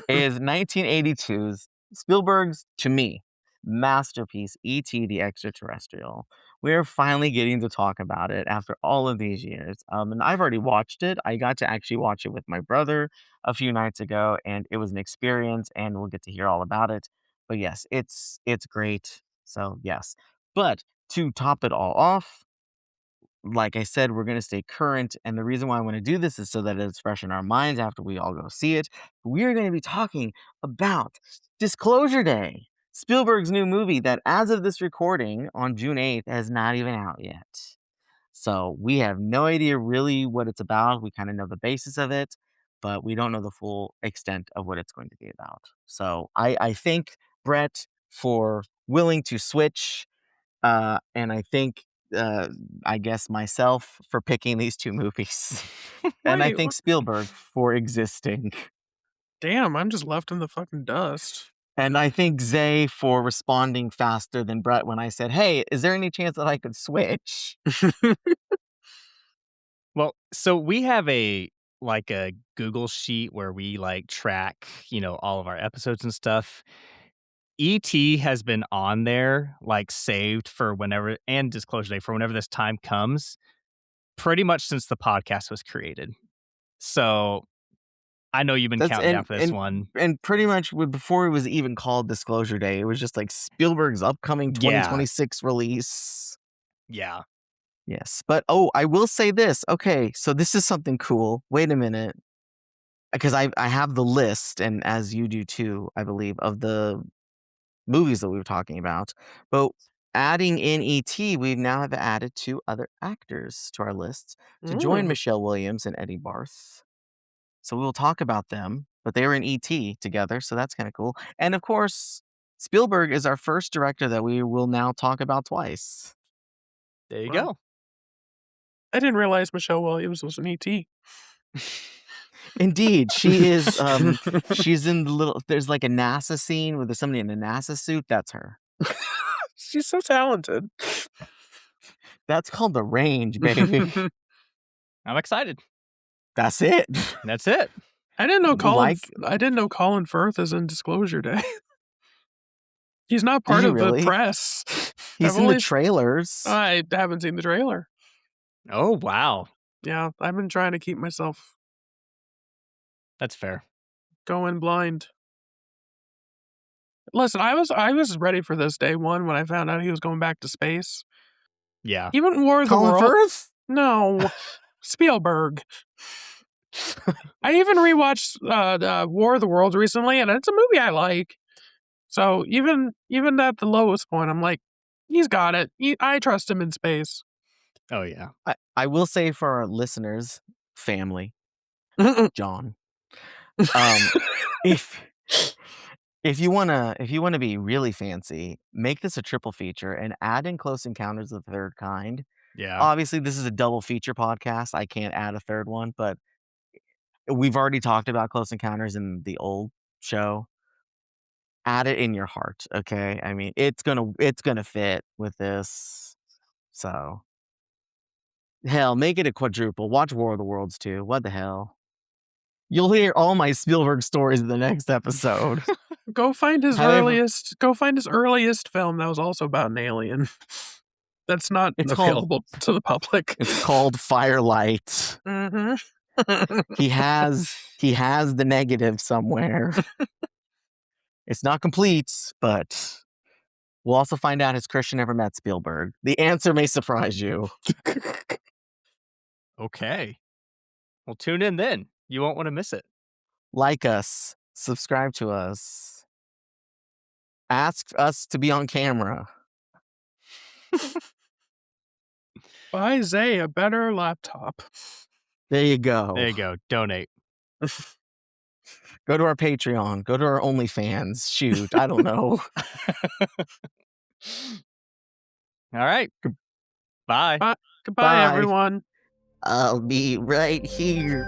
S2: is 1982's Spielberg's, to me, masterpiece, E.T. the Extraterrestrial. We're finally getting to talk about it after all of these years. And I've already watched it. I got to actually watch it with my brother a few nights ago, and it was an experience, and we'll get to hear all about it. But yes, it's great. So yes. But to top it all off, like I said, we're going to stay current. And the reason why I want to do this is so that it's fresh in our minds after we all go see it. We are going to be talking about Disclosure Day, Spielberg's new movie that, as of this recording on June 8th, has not even out yet. So we have no idea really what it's about. We kind of know the basis of it, but we don't know the full extent of what it's going to be about. So I thank Brett for willing to switch. And I think, I guess myself for picking these two movies. And I
S1: Wait,
S2: think Spielberg for existing.
S1: damn, I'm just left in the fucking dust.
S2: And I think Zay for responding faster than Brett when I said, hey, is there any chance that I could switch?
S3: Well, so we have a Google sheet where we track, all of our episodes and stuff. ET has been on there, saved for whenever, and Disclosure Day for whenever this time comes, pretty much since the podcast was created. So I know you've been counting down for this one.
S2: And pretty much before it was even called Disclosure Day, it was just like Spielberg's upcoming 2026 release.
S3: Yeah.
S2: Yes. But, I will say this. Okay, so this is something cool. Wait a minute. Because I have the list, and as you do too, I believe, of the movies that we were talking about. But adding in E.T., we now have added two other actors to our list to join Michelle Williams and Eddie Barth. So we'll talk about them, but they were in E.T. together, so that's kind of cool. And of course, Spielberg is our first director that we will now talk about twice.
S3: There you
S1: Wow.
S3: go.
S1: I didn't realize Michelle Williams was an ET.
S2: Indeed, she is. She's in the little. There's like a NASA scene where there's somebody in a NASA suit. That's her.
S1: She's so talented.
S2: That's called the range, baby.
S3: I'm excited.
S2: That's it.
S3: That's it.
S1: I didn't know Colin Firth is in Disclosure Day. He's not part of the press.
S2: He's in the trailers.
S1: I haven't seen the trailer.
S3: Oh, wow.
S1: Yeah, I've been trying to keep myself.
S3: That's fair.
S1: Going blind. Listen, I was ready for this day one when I found out he was going back to space.
S3: Yeah.
S1: Even War of the
S2: Colin
S1: Worlds.
S2: Firth?
S1: No, Spielberg. I even rewatched War of the Worlds recently, and it's a movie I like. So even at the lowest point, I'm like, he's got it. I trust him in space.
S3: Oh yeah.
S2: I will say for our listeners, family, John, if you wanna be really fancy, make this a triple feature and add in Close Encounters of the Third Kind.
S3: Yeah.
S2: Obviously, this is a double feature podcast. I can't add a third one, but we've already talked about Close Encounters in the old show. Add it in your heart, okay? I mean, it's gonna fit with this. So, hell, make it a quadruple. Watch War of the Worlds too. What the hell? You'll hear all my Spielberg stories in the next episode.
S1: Go find his earliest film that was also about an alien. That's not
S2: It's called-
S1: available to the public.
S2: It's called Firelight.
S1: Mhm.
S2: He has the negative somewhere. It's not complete, but we'll also find out has Christian ever met Spielberg. The answer may surprise you.
S3: Okay. Well, tune in then. You won't want to miss it.
S2: Like us, subscribe to us, ask us to be on camera.
S1: Buy Zay a better laptop.
S2: There you go.
S3: There you go. Donate.
S2: Go to our Patreon. Go to our OnlyFans. Shoot, I don't know.
S3: All right. Bye.
S1: Goodbye,
S2: Bye.
S1: everyone.
S2: I'll be right here.